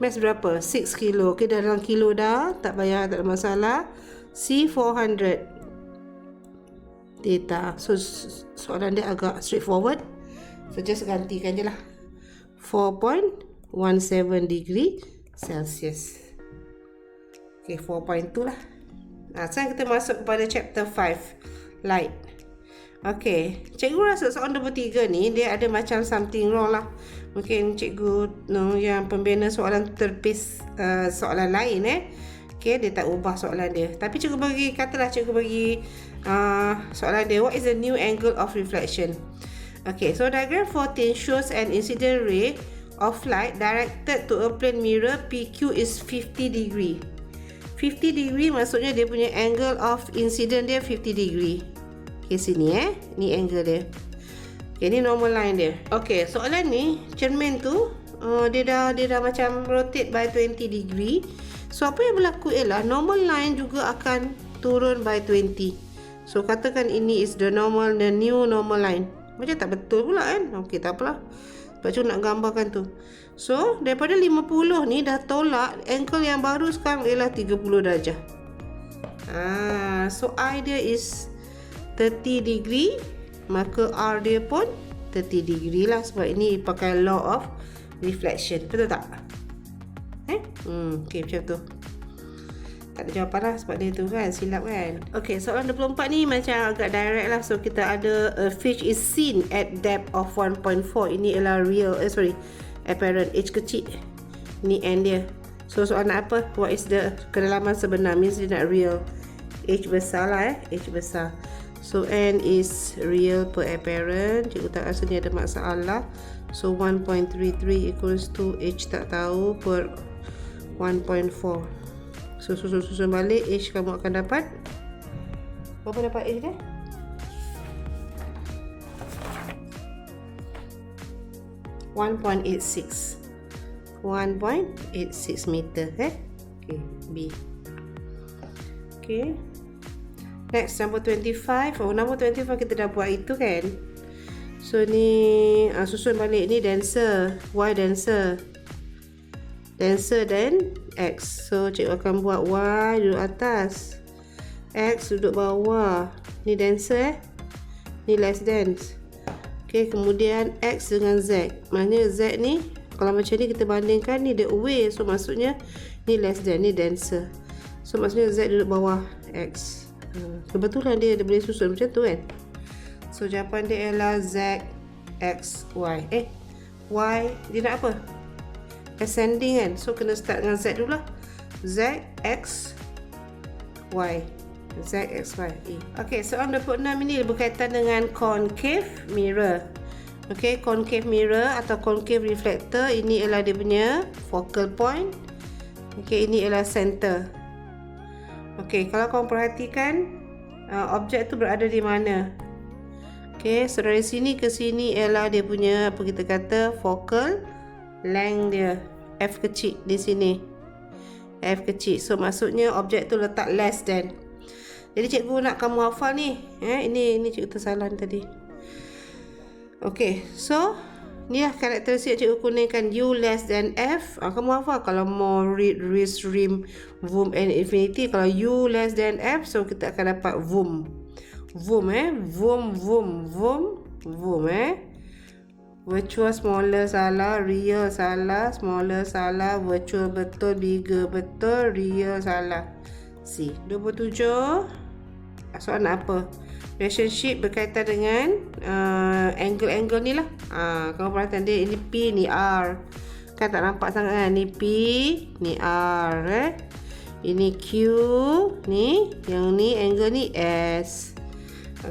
Mass berapa? 6 kilo. Okey, dah dalam kilo dah. Tak payah, tak ada masalah. C, 400. theta. So soalan dia agak straightforward. So just gantikan je lah. 4.17 degree Celsius. Okay, 4.2 lah. Sekarang kita masuk kepada chapter 5, light. Okay, cikgu rasa soalan nombor 3 ni dia ada macam something wrong lah. Mungkin cikgu yang pembina soalan terpis soalan lain Okay, dia tak ubah soalan dia. Tapi cikgu bagi, katalah cikgu bagi soalan dia, what is the new angle of reflection? Okay, so diagram 14 shows an incident ray of light directed to a plane mirror PQ is 50 degree. 50 degree maksudnya dia punya angle of incident dia 50 degree. Okay, sini ni angle dia. Okay, ni normal line dia. Okay, soalan ni cermin tu dia dah macam rotate by 20 degree. So apa yang berlaku ialah normal line juga akan turun by 20. So katakan ini is the new normal line. Macam tak betul pula kan. Okay, tak apalah. Sebab cuma nak gambarkan tu. So daripada 50 ni dah tolak, angle yang baru sekarang ialah 30 darjah. So I dia is 30 degree, maka R dia pun 30 degree lah, sebab ini pakai law of reflection. Betul tak? Okay, macam tu. Tak ada jawapan lah sebab dia tu kan silap kan. Okay, soalan 24 ni macam agak direct lah. So kita ada a fish is seen at depth of 1.4. Ini ialah real, apparent, H kecil. Ni N dia. So soalan apa? What is the kedalaman sebenar? Means dia nak real. H besar lah H besar. So N is real per apparent. Cikgu tak rasa ni ada masalah. So 1.33 equals to H tak tahu per 1.4. So susun balik, H kamu akan dapat berapa dapat H dia? 1.86 meter. Okay, B. Okay, next number 25. Number 25 kita dah buat itu kan. So ni susun balik, ni denser, Y denser dan X. So cikgu akan buat Y duduk atas, X duduk bawah. Ni denser ni less dense. Okay, kemudian X dengan Z. Maknanya Z ni kalau macam ni kita bandingkan, ni dia away. So maksudnya ni less than, ni denser. So maksudnya Z duduk bawah X. Kebetulan dia boleh susun macam tu kan. So jawapan dia ialah Z, X, Y. Y dia nak apa? Ascending kan. So kena start dengan Z dulu lah. Z, X, Y. Z, X, Y, E. Okay, soalan 26 ini berkaitan dengan concave mirror. Okay, concave mirror atau concave reflector. Ini ialah dia punya focal point. Okay, ini ialah center. Okay, kalau korang perhatikan objek tu berada di mana. Okay, so dari sini ke sini ialah dia punya apa kita kata focal length dia. F kecil di sini. F kecil. So maksudnya objek tu letak less than. Jadi cikgu nak kamu hafal ni. Ini cikgu tersalah tadi. Okay, so ni lah karakteristik cikgu kuningkan. U less than F. Kamu hafal kalau more, read, risk, rim, voom and infinity. Kalau U less than F, so kita akan dapat voom. Voom voom virtual smaller salah, real salah, smaller salah, virtual betul, bigger betul, real salah. C. 27. Soalan apa? Relationship berkaitan dengan angle-angle ni lah. Kalau perhatian dia, ini P, ni R. Kan tak nampak sangat kan? Ni P, ni R. Ini Q, ni. Yang ni angle ni S.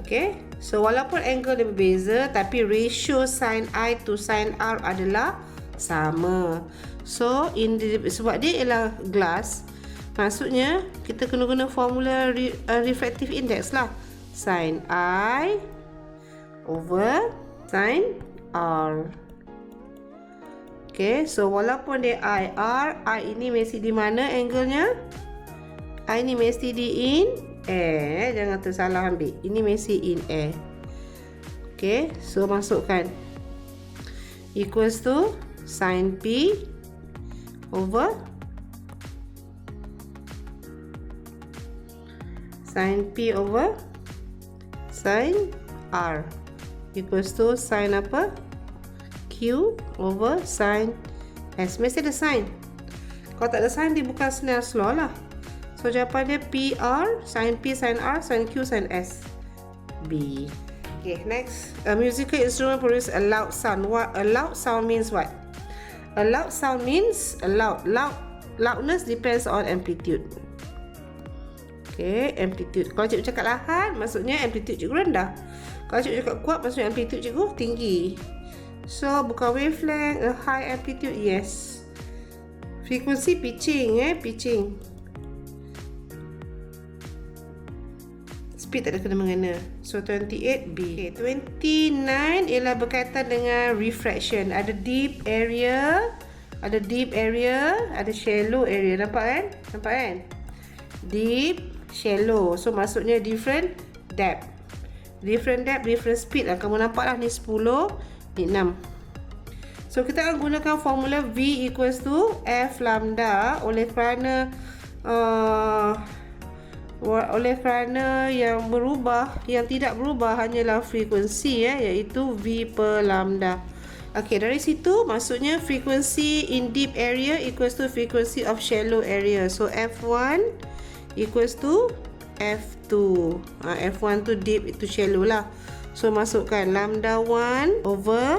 Okay. So walaupun angle dia berbeza, tapi ratio sin I to sin R adalah sama. So sebab dia ialah glass, maksudnya kita kena guna formula refractive index lah. Sin I over sin R. Okay, so walaupun dia I ini mesti di mana angle-nya? I ni mesti di in air. Jangan tersalah ambil. Ini mesti in air. Okay, so masukkan. Equals to sin P over sin Sin R equals to sin apa? Q over sin S. Mesti ada sin. Kalau tak ada sin, dia bukan Snell's law lah. So jawapan dia PR, sin P, sin R, sin Q, sin S. B. Okay, next. A musical instrument produces a loud sound. What a loud sound means what? A loud sound means a loudness depends on amplitude. Okay, amplitude. Kalau cikgu cakap lahan, maksudnya amplitude cikgu rendah. Kalau cikgu cakap kuat, maksudnya amplitude cikgu tinggi. So, bukan wavelength, a high amplitude, yes. Frequency pitching, pitching. Speed tak ada kena-mengena. So, 28B. Okay, 29 ialah berkaitan dengan refraction. Ada deep area, ada shallow area. Nampak kan? Deep, shallow. So, maksudnya different depth. Different speed lah. Kamu nampak lah ni 10, ni 6. So, kita akan gunakan formula V equals to F lambda oleh kerana yang berubah, yang tidak berubah hanyalah frekuensi iaitu V per lambda. Okey, dari situ maksudnya frekuensi in deep area equals to frequency of shallow area. So F1 equals to F2. F1 tu deep, itu shallow lah. So masukkan lambda 1 over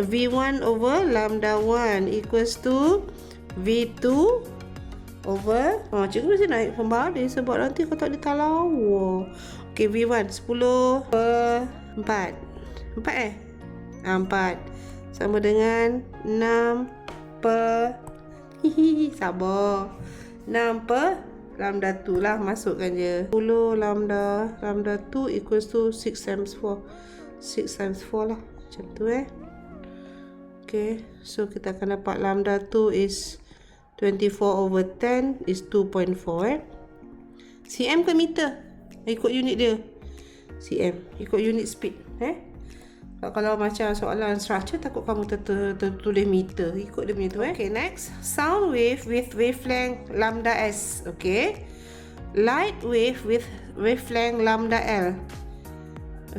V1 over lambda 1 equals to V2 over cikgu mesti naik pembalik sebab nanti kau tak ditalau. Okay, V1 10 per 4 sama dengan 6 per sabar 6 per lambda 2 lah, masukkan je 10 lambda 2 equals to 6 times 4 lah, macam tu Okay, so kita akan dapat lambda 2 is 24 over 10 is 2.4 cm ke meter? Ikut unit dia cm, ikut unit speed kalau macam soalan structure takut kamu tertulis meter, ikut dia punya tu Okay, next, sound wave with wavelength lambda s. Okay, light wave with wavelength lambda l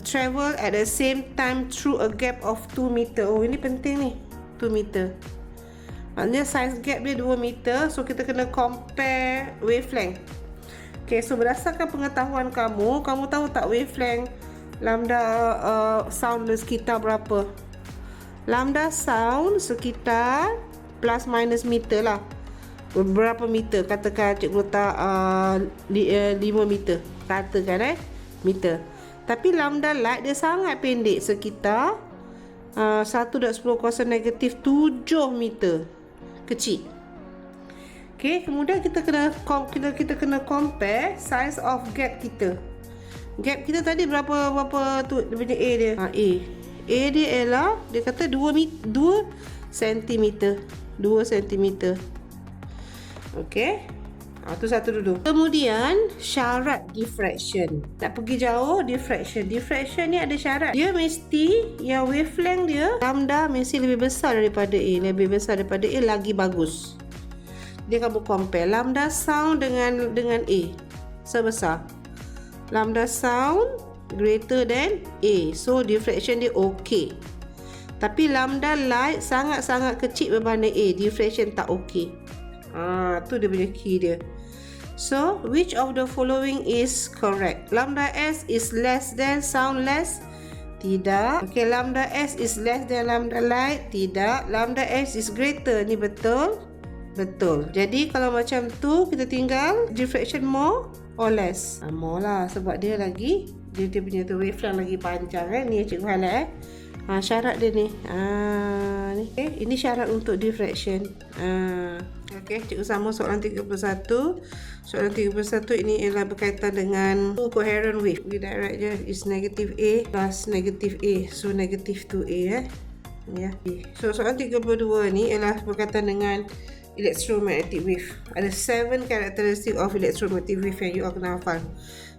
travel at the same time through a gap of 2 meter. Oh, ini penting ni, 2 meter. Maknanya size gap dia 2 meter. So kita kena compare wavelength. Okay, so berdasarkan pengetahuan kamu tahu tak wavelength lambda sound sekitar berapa? Lambda sound sekitar plus minus meter lah. Berapa meter? Katakan cikgu letak 5 meter. Katakan meter. Tapi lambda light dia sangat pendek, sekitar 1.10 kuasa negatif 7 meter. Kecil. Okay, kemudian kita kena compare size of gap kita. Gap kita tadi berapa tu dia punya A dia? A dia ialah dia kata 2 cm. 2 cm. Okey. Tu satu dulu. Kemudian syarat diffraction. Tak pergi jauh, diffraction. Diffraction ni ada syarat. Dia mesti yang wavelength dia lambda mesti lebih besar daripada A. Lebih besar daripada A lagi bagus. Dia akan compare lambda sound dengan A. Sebesar lambda sound greater than A. So diffraction dia okey. Tapi lambda light sangat-sangat kecil berbanding A. Diffraction tak okey. Tu dia punya key dia. So, which of the following is correct? Lambda S is less than sound less? Tidak. Okay, lambda S is less than lambda light? Tidak. Lambda S is greater. Ni betul? Betul. Jadi, kalau macam tu, kita tinggal diffraction more or less? More lah. Sebab dia lagi, dia punya tu wavelength lagi panjang Ni cikgu highlight syarat dia ni. Ni. Okay, ini syarat untuk diffraction. Okey, cikgu sama soalan 31. Soalan 31 ini ialah berkaitan dengan two coherent wave. We direct je is negative A plus negative A. So negative 2A So soalan 32 ni ialah berkaitan dengan electromagnetic wave. Ada 7 characteristic of electromagnetic wave yang you all kena hafal.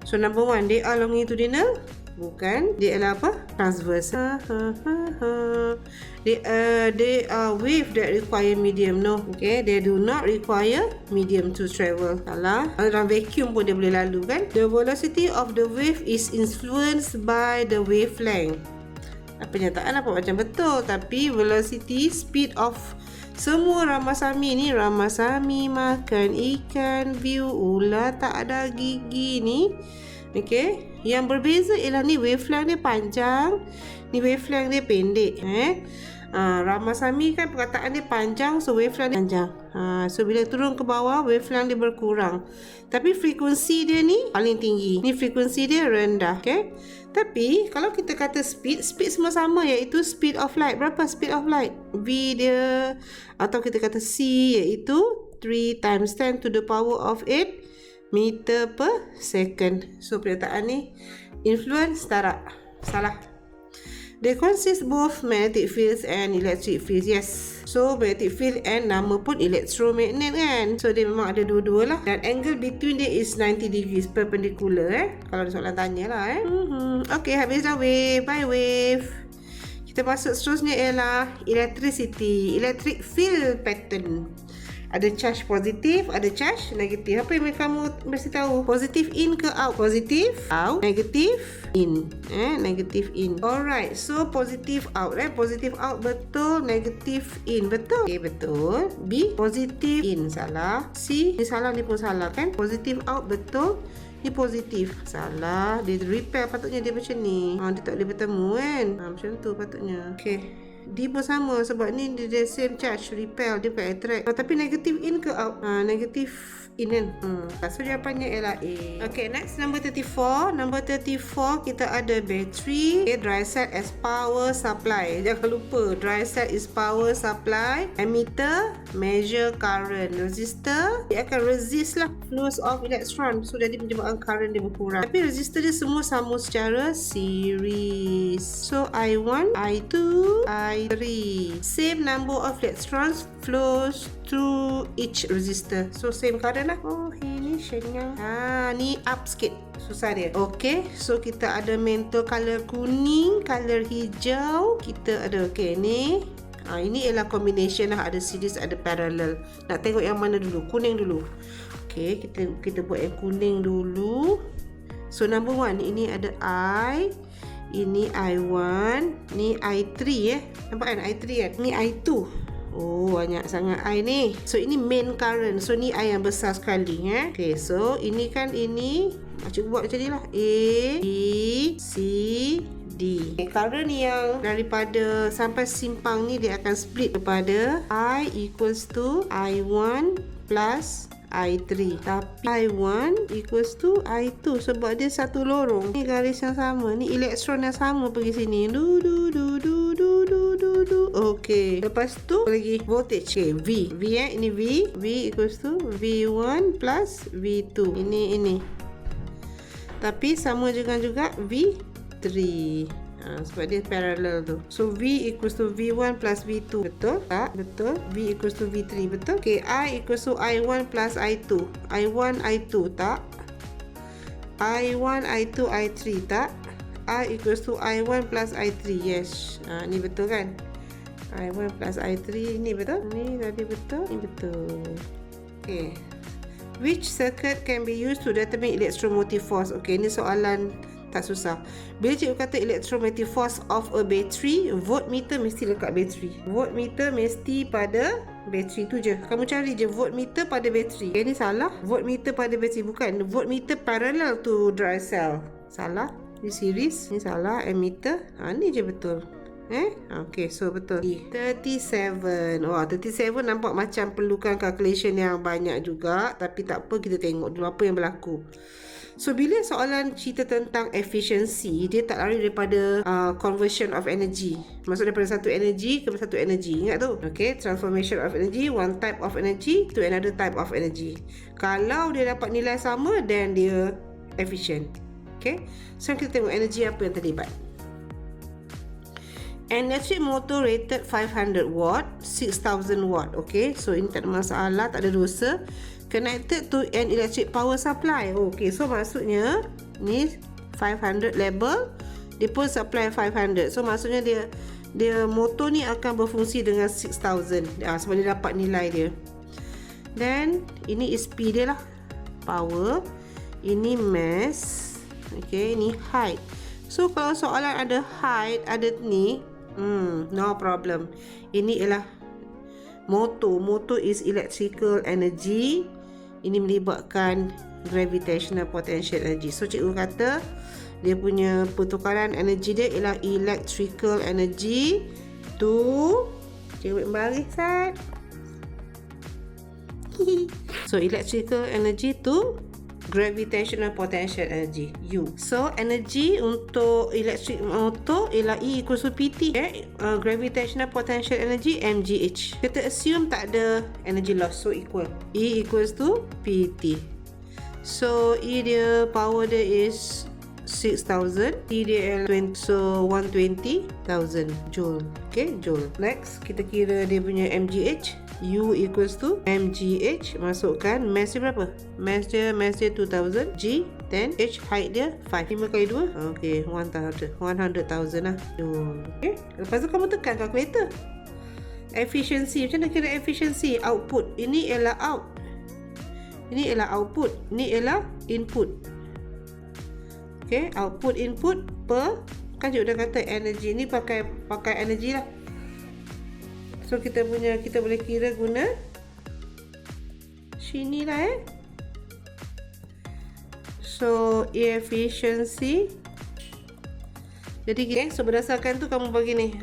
So number 1, they are longitudinal. Bukan. Dia adalah apa? Transverse. They are wave that require medium. No. Okay. They do not require medium to travel. Salah. Dalam vacuum pun dia boleh lalu kan. The velocity of the wave is influenced by the wavelength. Pernyataan apa macam betul, tapi velocity, speed of semua Ramasami ni, Ramasami makan ikan, view ular tak ada gigi ni. Okey, yang berbeza ialah ni wavelength dia panjang, ni wavelength dia pendek. Ramasami kan perkataan dia panjang, so wavelength dia panjang. So bila turun ke bawah, wavelength dia berkurang. Tapi frekuensi dia ni paling tinggi. Ni frekuensi dia rendah, okey? Tapi kalau kita kata speed semua sama, iaitu speed of light. Berapa speed of light? V dia, atau kita kata C, iaitu 3 times 10 to the power of 8 meter per second. So pernyataan ni influence tak? Salah. They consist both magnetic fields and electric fields. Yes. So magnetic field and nama pun electromagnet kan. So dia memang ada dua-dua lah. Dan angle between dia is 90 degrees perpendicular Kalau ada soalan tanya lah Okay, habis dah wave. Bye wave. Kita masuk seterusnya ialah electricity. Electric field pattern. Ada charge positif, ada charge negatif. Apa yang kamu mesti tahu? Positif in ke out? Positif out, negatif in. Negatif in. Alright, so positif out. Positif out betul, negatif in betul. Okay, betul. B, positif in. Salah. C, ni salah, ni pun salah kan? Positif out betul. Ni positif. Salah. Dia repel patutnya dia macam ni. Dia tak boleh bertemu kan? Macam tu patutnya. Okay. D pun sama sebab ni dia same charge, repel, dia bukan attract. Tapi negatif in ke out? Negatif in kan. So jawapannya ialah A. Okay, next number 34. Number 34 kita ada battery. Okay, dry cell as power supply. Jangan lupa, dry cell is power supply. Ammeter measure current. Resistor dia akan resist lah flows of electron. So jadi penjemaan current dia berkurang. Tapi resistor dia semua sama secara series. So I1, I2, I3. Same number of electrons flows through each resistor. So same current lah. Oh, ini shenyang. Ni up sikit. Susah dia. Okay, so kita ada mental color kuning, color hijau. Kita ada, okay, ni. Ini ialah combination lah. Ada series, ada parallel. Nak tengok yang mana dulu? Kuning dulu. Okay, kita buat yang kuning dulu. So number 1, ini ada I. Ini I1. Ni I3 Nampak kan? I3 kan? Ni I2. Oh, banyak sangat I ni. So ini main current. So ni I yang besar sekali. Okay, so ini kan ini. Macam buat macam ni lah. A, B, C, D. Okay, current yang daripada sampai simpang ni dia akan split kepada I equals to I1 plus I3. Tapi I1 equals to I2 sebab dia satu lorong. Ni garis yang sama. Ni elektron yang sama pergi sini. Okay. Lepas tu lagi voltage. Okay, V. Ini V. V equals to V1 plus V2. Ini. Tapi sama juga V3. Sebab dia parallel tu. So V equals to V1 plus V2. Betul tak? Betul. V equals to V3. Betul. Okay, I equals to I1 plus I2. I1, I2 tak? I1, I2, I3 tak? I equals to I1 plus I3. Yes. Ni betul kan? I1 plus I3. Ni betul? Ni tadi betul? Ni betul. Okay. Which circuit can be used to determine electromotive force? Okay, ni soalan tak susah. Bila cikgu kata electromotive force of a battery, voltmeter mesti lekat battery. Voltmeter mesti pada battery tu je. Kamu cari je voltmeter pada battery. Ini salah. Voltmeter pada battery bukan. Voltmeter parallel to dry cell. Salah. Ni series. Ni salah. Ammeter. Ni je betul. Okay, so betul. 37. 37 nampak macam perlukan calculation yang banyak juga. Tapi tak apa, kita tengok dulu apa yang berlaku. So bila soalan cerita tentang efficiency, dia tak lari daripada conversion of energy. Maksud daripada satu energy ke satu energy. Ingat tu? Okay, transformation of energy, one type of energy to another type of energy. Kalau dia dapat nilai sama, then dia efficient. Okay, so kita tengok energy apa yang terlibat. An electric motor rated 500 watt, 6000 watt. Okay, so ini tak ada masalah, tak ada dosa. Connected to an electric power supply. Okay, so maksudnya ni 500 label dia pun supply 500. So maksudnya dia motor ni akan berfungsi dengan 6000. Sebab dia dapat nilai dia. Then ini is P dia lah, power. Ini mass. Okay, ini height. So kalau soalan ada height, ada ni, no problem. Ini ialah motor. Motor is electrical energy. Ini melibatkan gravitational potential energy. So cikgu kata dia punya pertukaran energi dia ialah electrical energy to, cikgu barisan. So electrical energy to gravitational potential energy, U. So energy untuk electric motor ialah E equals to PT. Gravitational potential energy mgh. Kita assume tak ada energy loss, so equal. E equals to PT. So E dia, power dia is 6000, T dia 20, so 120,000 joule. Okay, joule. Next kita kira dia punya mgh. U equals to mgh, masukkan mass dia berapa? Mass dia 2000, G 10, H height dia 5. 5 kali 2, okay, 100,000 lah. Okay, lepas tu kamu tekan calculator. Efficiency, macam mana kira efficiency? Output, ini ialah out, ini ialah output, ini ialah input. Okay, output input per, kan cikgu dah kata energy ni pakai energy lah. So kita boleh kira guna sini lah So efficiency. Jadi so berdasarkan tu kamu bagi ni,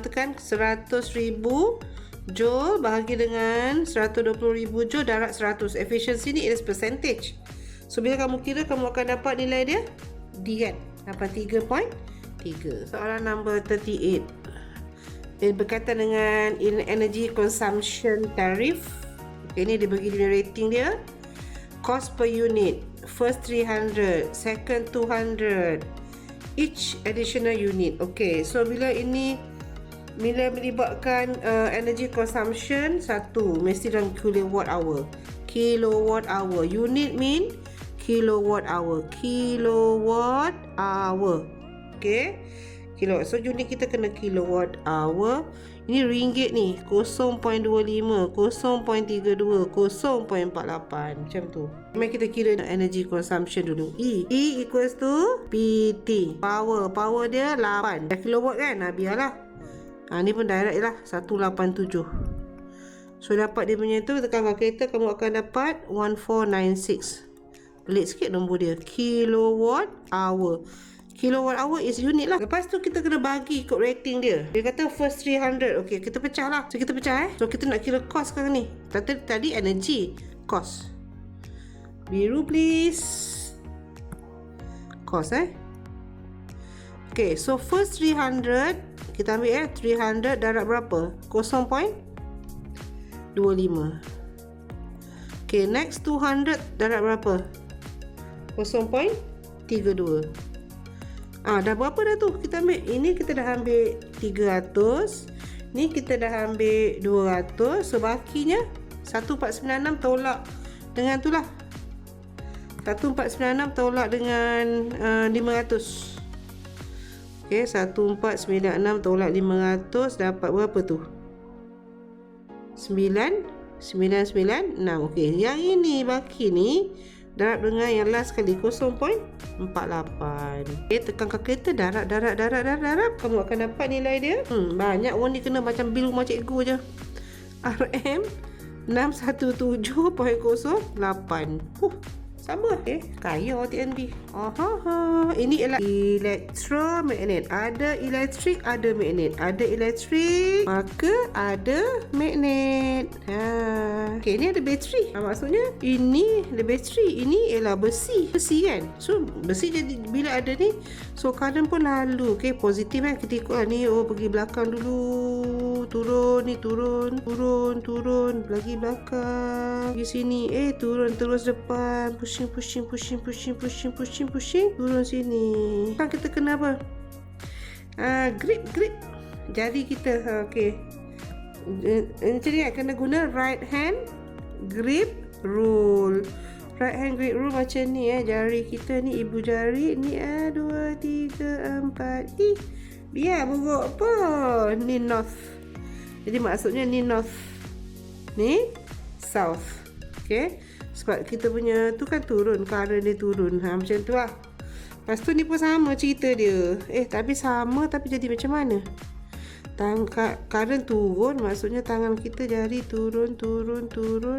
tekan 100,000 joule bahagi dengan 120,000 joule darab 100. Efficiency ni is percentage. So bila kamu kira, kamu akan dapat nilai dia D kan, dapat 3.3. Soalan number 38. Dia berkaitan dengan energy consumption tariff. Okay, ni dia bagi dia rating dia. Cost per unit, first 300, second 200, each additional unit. Okay, so bila melibatkan energy consumption, satu mesti dalam kilowatt hour. Kilowatt hour, unit mean kilowatt hour. Kilowatt hour. Okay, kilowatt. So unit kita kena kilowatt hour. Ini ringgit ni 0.25, 0.32, 0.48 macam tu. Mari kita kira energy consumption dulu. E equals to PT. Power dia 8 kilowatt kan. Biarlah. Ni pun direct lah, 187. So dapat dia punya tu, tekan calculator, kamu akan dapat 1496. Pelik sikit nombor dia. Kilowatt hour. Kilowatt hour is unit lah. Lepas tu kita kena bagi ikut rating dia. Dia kata first 300. Okay, kita pecah lah. So kita pecah So kita nak kira cost sekarang ni. Tadi energy, cost. Biru please. Cost Okay, so first 300 kita ambil 300 darab berapa? 0.25. Okay, next 200 darab berapa? 0.32. Dah berapa dah tu? Kita ambil ini, kita dah ambil 300. Ni kita dah ambil 200. So bakinya 1496 tolak dengan tu lah. 1496 tolak dengan 500. Okay, 1496 tolak 500 dapat berapa tu? 996. Okay, yang ini baki ni darab dengan yang last kali 0.48. Okay, tekan calculator, darab. Kamu akan dapat nilai dia. Banyak orang ni kena macam bil rumah cikgu je. RM 617.08. Sama. Okay, kaya TNB. Ini ialah elektromagnet. Ada elektrik, ada magnet. Ada elektrik, maka ada magnet. Okay, ni ada bateri. Maksudnya ini ada bateri. Ini ialah besi kan. So besi jadi bila ada ni, so current pun lalu. Okay, positif kan. Kita ikut lah ni. Pergi belakang dulu. Turun ni, turun. Lagi belakang. Pergi sini. Turun terus depan. Pushing. Turun sini. Kan kita kena apa? Grip. Jari kita. Okay. Macam ni kena guna right hand grip rule. right hand grid rule macam ni jari kita ni, ibu jari ni 2, 3, 4. Biar buruk apa. Ni north. Jadi maksudnya ni north, ni south. Okay, sebab kita punya tu kan turun, current dia turun. Macam tu lah. Lepas tu ni pun sama cerita dia. Tapi sama tapi jadi macam mana? Current turun, maksudnya tangan kita jari turun.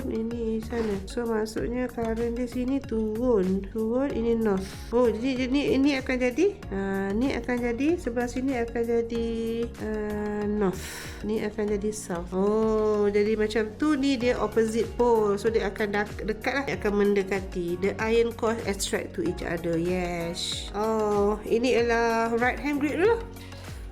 Ini sana. So maksudnya current dia sini turun, ini north. Jadi ini akan jadi ni akan jadi sebelah sini akan jadi north. Ni akan jadi south. Jadi macam tu ni dia opposite pole. So dia akan dekat lah, dia akan mendekati. The iron core attract to each other. Yes. Ini ialah right hand grid lah.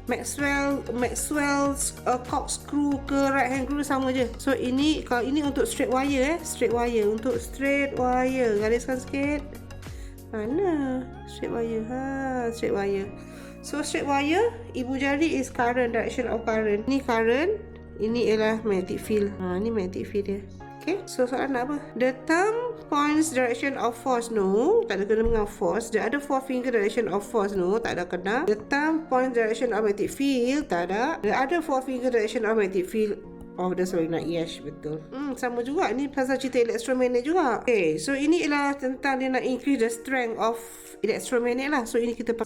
Maxwell's corkscrew ke right hand grid sama je. So ini, kalau ini untuk straight wire straight wire. Untuk straight wire gariskan sikit. Mana straight wire? Straight wire. So straight wire, ibu jari is current, direction of current. Ni current, ini ialah magnetic field. Ni magnetic field dia. Okay, so soalan nak apa? The thumb points direction of force. No, tak ada kena dengan force. The other 4 finger direction of force. No, tak ada kena. The thumb points direction of magnetic field. Tak ada. The other 4 finger direction of magnetic field of the solenoid. Yes, betul. Sama juga. Ni pasal cerita elektromagnet juga. Okay, so ini ialah tentang dia nak increase the strength of elektromagnet lah. So ini kita pakai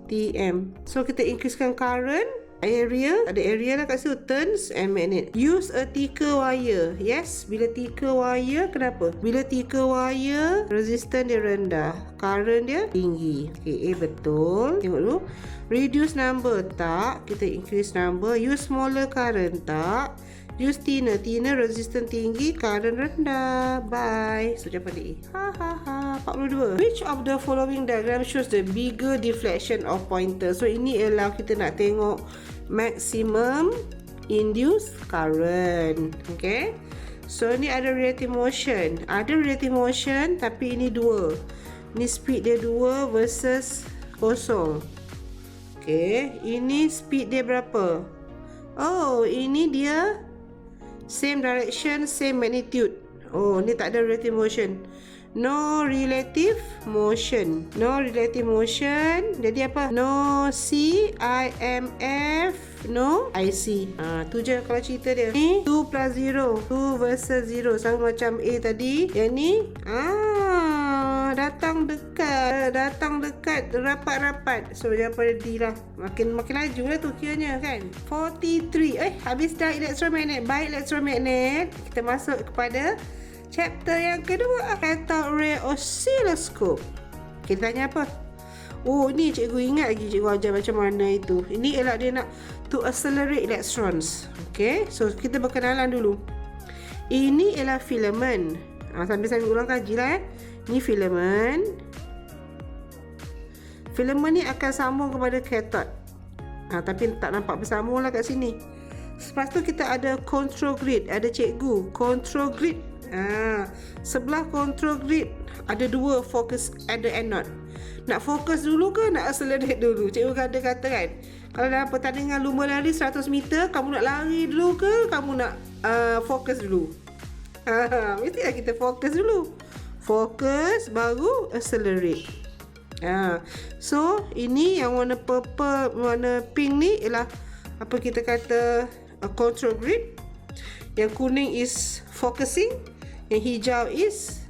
CATM. So kita increasekan current, area, ada area lah kat situ, turns and magnet. Use a thicker wire. Yes, bila thicker wire, kenapa? Bila thicker wire, resistance dia rendah, current dia tinggi. Okay, betul. Tengok dulu. Reduce number, tak. Kita increase number. Use smaller current, tak. Use thinner. Thinner resistance tinggi, current rendah. Bye. So jawapan A. 42. Which of the following diagram shows the bigger deflection of pointer? So ini ialah kita nak tengok maximum induced current. Okay, so ni ada relative motion. Ada relative motion tapi ini 2. Ni speed dia 2 versus 0. Okay, ini speed dia berapa? Ini dia same direction, same magnitude. Ni tak ada relative motion. No relative motion. No relative motion. Jadi apa? No CIMF, no IC. Tu je kalau cerita dia. Ni 2 plus 0. 2 versus 0. Sama macam A tadi. Yang ni datang dekat, rapat-rapat. So jawapan D lah. Makin laju lah tu kiranya kan. 43. Habis dah elektromagnet. By elektromagnet, kita masuk kepada chapter yang kedua, cathode ray oscilloscope. Kita tanya apa? Ni cikgu ingat lagi cikgu ajar macam mana itu. Ini ialah dia nak to accelerate electrons. Okay, so kita berkenalan dulu. Ini ialah filament. Sambil ulang kaji lah. Ni filament. Filament ni akan sambung kepada cathode. Tapi tak nampak bersambung lah kat sini. Lepas tu kita ada control grid. Ada cikgu control grid. Sebelah control grid ada 2 focus, ada anode. Nak fokus dulu ke nak accelerate dulu? Cikgu kata kan, kalau dalam pertandingan lumba lari 100 meter, kamu nak lari dulu ke kamu nak fokus dulu? Mestilah kita fokus dulu. Fokus baru accelerate. So ini yang warna purple, warna pink ni ialah apa kita kata control grid. Yang kuning is focusing. Yang hijau is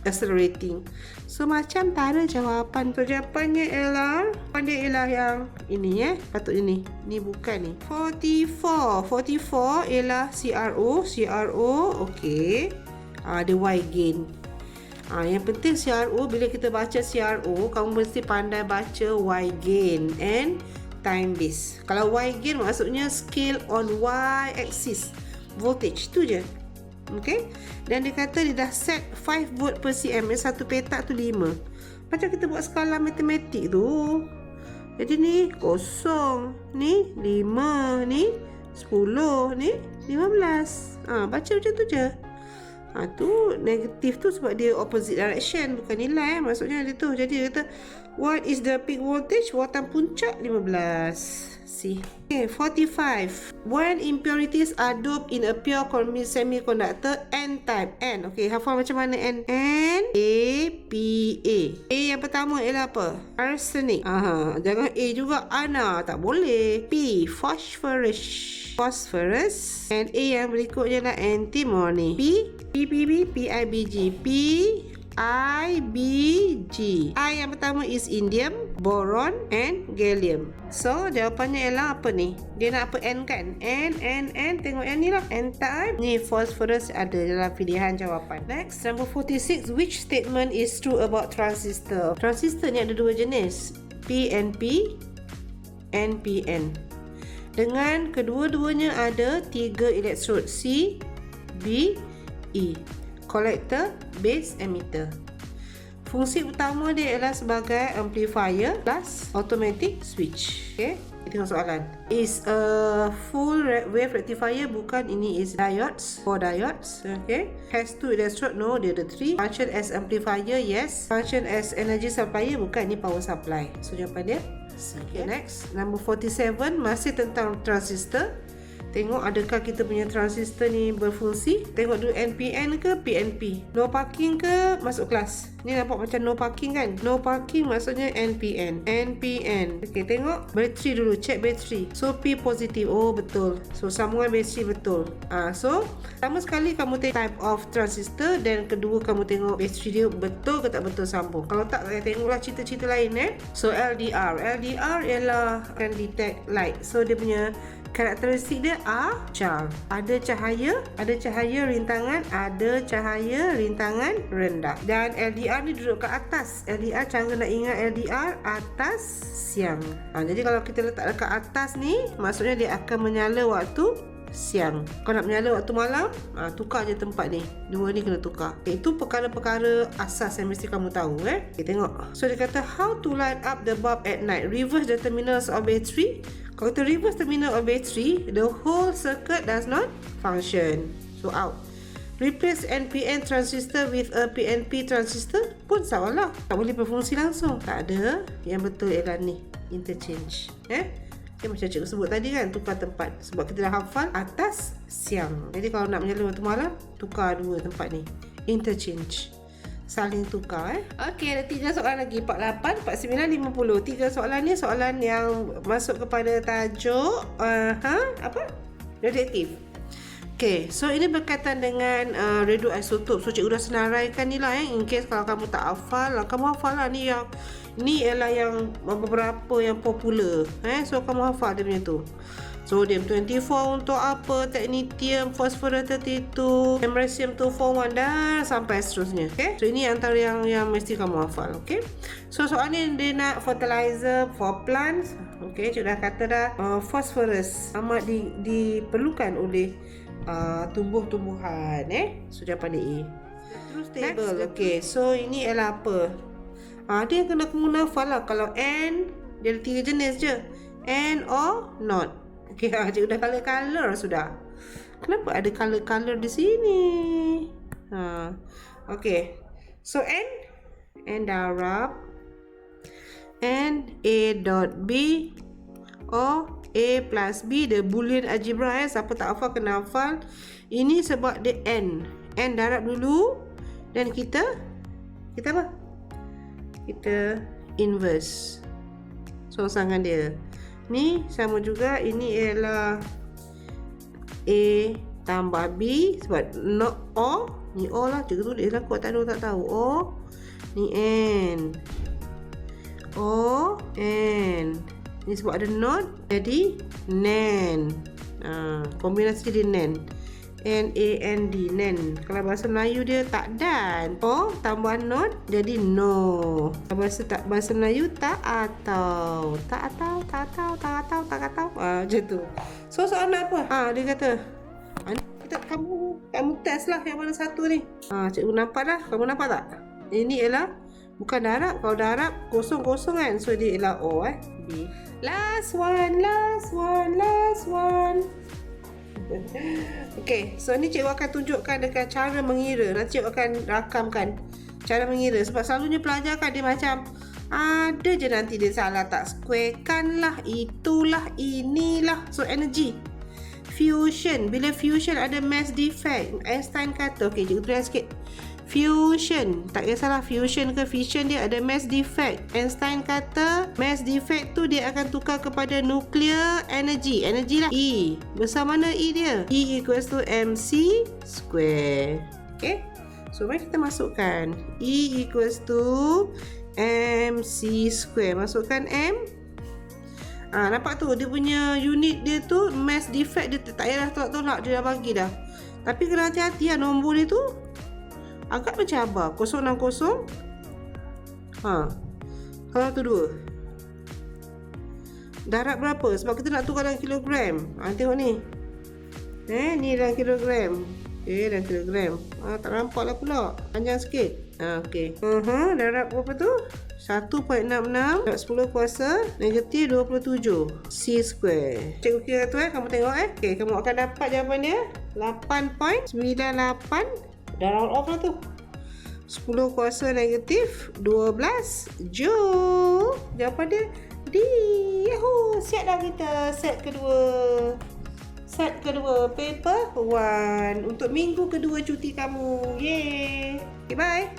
accelerating. So macam tak ada jawapan. So jawapannya ialah yang ini patut ini. Ni bukan ni. 44 ialah CRO. Okey. Ada Y gain. Yang penting CRO, bila kita baca CRO, kamu mesti pandai baca Y gain and time base. Kalau Y gain maksudnya scale on Y axis. Voltage tu je. Okay. Dan dia kata dia dah set 5 volt per cm. Satu petak tu 5. Macam kita buat skala matematik tu. Jadi ni 0, ni 5, ni 10, ni 15. Baca macam tu je. Tu negatif tu sebab dia opposite direction, bukan nilai. Maksudnya dia tu. Jadi dia kata what is the peak voltage? Watan puncak 15. C. Okay, 45. When impurities are doped in a pure semiconductor N-type. N. Okay, hafal macam mana N? N, A, P, A. A yang pertama ialah apa? Arsenic. Jangan A juga. Ana. Tak boleh. P, phosphorus. And A yang berikutnya adalah antimony. PIBG. I yang pertama is indium, boron and gallium. So jawapannya ialah apa ni? Dia nak apa? N kan? N. Tengok N ni lah, N type. Ni phosphorus ada dalam pilihan jawapan. Next, number 46. Which statement is true about transistor? Transistor ni ada dua jenis, PNP, NPN. Dengan kedua-duanya ada 3 elektrod, C, B, E. Collector, base, emitter. Fungsi utama dia ialah sebagai amplifier plus automatic switch. Okay, kita tengok soalan. Is a full wave rectifier? Bukan, ini is diodes, 4 diodes. Okay, has 2 electrode? No, dia ada 3. Function as amplifier? Yes. Function as energy supplier? Bukan, ini power supply. So jawapan dia C. Okay, next, number 47. Masih tentang transistor. Tengok adakah kita punya transistor ni berfungsi. Tengok dulu, NPN ke PNP. No parking ke masuk kelas. Ni nampak macam no parking kan? No parking maksudnya NPN. Okay, tengok bateri dulu. Check bateri. So P positif. Oh betul. So sambungan bateri betul. So pertama sekali kamu tengok type of transistor, dan kedua kamu tengok bateri dia betul ke tak betul sambung. Kalau tak, tengoklah cerita-cerita lain So LDR ialah akan detect light. So dia punya karakteristik dia char. Ada cahaya rintangan, ada cahaya rintangan rendah. Dan LDR ni duduk ke atas. LDR, cara nak ingat LDR, atas siang. Jadi kalau kita letak dekat atas ni, maksudnya dia akan menyala waktu siang. Kalau nak menyala waktu malam, tukar je tempat ni. Dua ni kena tukar. Itu perkara-perkara asas yang mesti kamu tahu. Okay, tengok. So dia kata, how to light up the bulb at night? Reverse the terminals of battery. Kalau kita reverse terminal of battery, the whole circuit does not function. So out. Replace NPN transistor with a PNP transistor pun salah. Tak boleh berfungsi langsung. Tak ada. Yang betul ialah ni, interchange. Okay, macam cikgu sebut tadi kan, tukar tempat. Sebab kita dah hafal atas siang. Jadi kalau nak menyala waktu malam, tukar dua tempat ni, interchange, saling tukar. Okey, ada 3 soalan lagi. 48, 49, 50. 3 soalan ni soalan yang masuk kepada tajuk apa? Radioaktif. Okey, so ini berkaitan dengan radioisotop. So cikgu dah senaraikan ni lah in case kalau kamu tak hafal, kamu hafal lah ni yang ni ialah yang beberapa yang popular. So kamu hafal dia punya tu. Sodium 24 untuk apa, technetium, phosphorus 32, americium 241 dan sampai seterusnya. Okay, so ini antara yang mesti kamu hafal. Okay, so soalan ni dia nak fertilizer for plants. Okay, cikgu dah kata dah phosphorus amat diperlukan oleh tumbuh-tumbuhan. So jawapan dia A. Terus table. Okay, so ini ialah apa? Dia kena hafal lah. Kalau N, dia ada 3 jenis je, N or not. Okay, cikgu dah color sudah. Kenapa ada color di sini? Okay, so N darab, N A dot B or A plus B, the Boolean algebra. Siapa tak hafal kena hafal. Ini sebab dia N darab dulu, dan kita apa? Kita inverse. So sangan dia ni sama juga. Ini ialah A tambah B, sebab not O. Ni O lah, cikgu tulis lah, kuat tak tahu. O ni N, O N. Ni sebab ada not, jadi NAND. Kombinasi jadi NAND, N-A-N-D, NAND. Kalau bahasa Melayu dia tak dan. O tambah not jadi no. Kalau bahasa Melayu tak atau. Macam tu. So soalan apa? Dia kata, kamu test lah yang mana satu ni. Cikgu nampak dah. Kamu nampak tak? Ini ialah bukan darab. Kalau darab kosong-kosong kan. So dia ialah O. B. Last one. Okay, so ni cikgu akan tunjukkan dengan cara mengira. Nanti cikgu akan rakamkan cara mengira. Sebab selalunya pelajar kan dia macam Ada je nanti dia salah tak squarekan lah, itulah, inilah. So energy. Fusion. Bila fusion ada mass defect, Einstein kata, okey, cikgu tulis sikit. Fusion, tak kisahlah fusion ke fission, dia ada mass defect. Einstein kata mass defect tu dia akan tukar kepada nuclear energy. Energy lah E. Besar mana E dia? E equals to mc square. Okay, so mari kita masukkan E equals to mc square. Masukkan M. Nampak tu dia punya unit dia tu, mass defect dia tak payah tolak-tolak, dia dah bagi dah. Tapi kena hati-hati lah, nombor dia tu agak mencabar. 060 112. Darat berapa? Sebab kita nak tukar dalam kilogram. Tengok ni. Ni dalam kilogram. Dalam kilogram. Tak nampak lah pula. Panjang sikit. Okey. Darat berapa tu? 1.66 10 kuasa negatif 27 C square. Cikgu kira tu kamu tengok Okey, kamu akan dapat jawapan dia 8.98. Dah round off lah tu. 10 kuasa negatif 12 Joule. Jawapan dia D. Yahoo. Siap dah kita set kedua. Set kedua paper 1 untuk minggu kedua cuti kamu. Yeay. Okay, bye.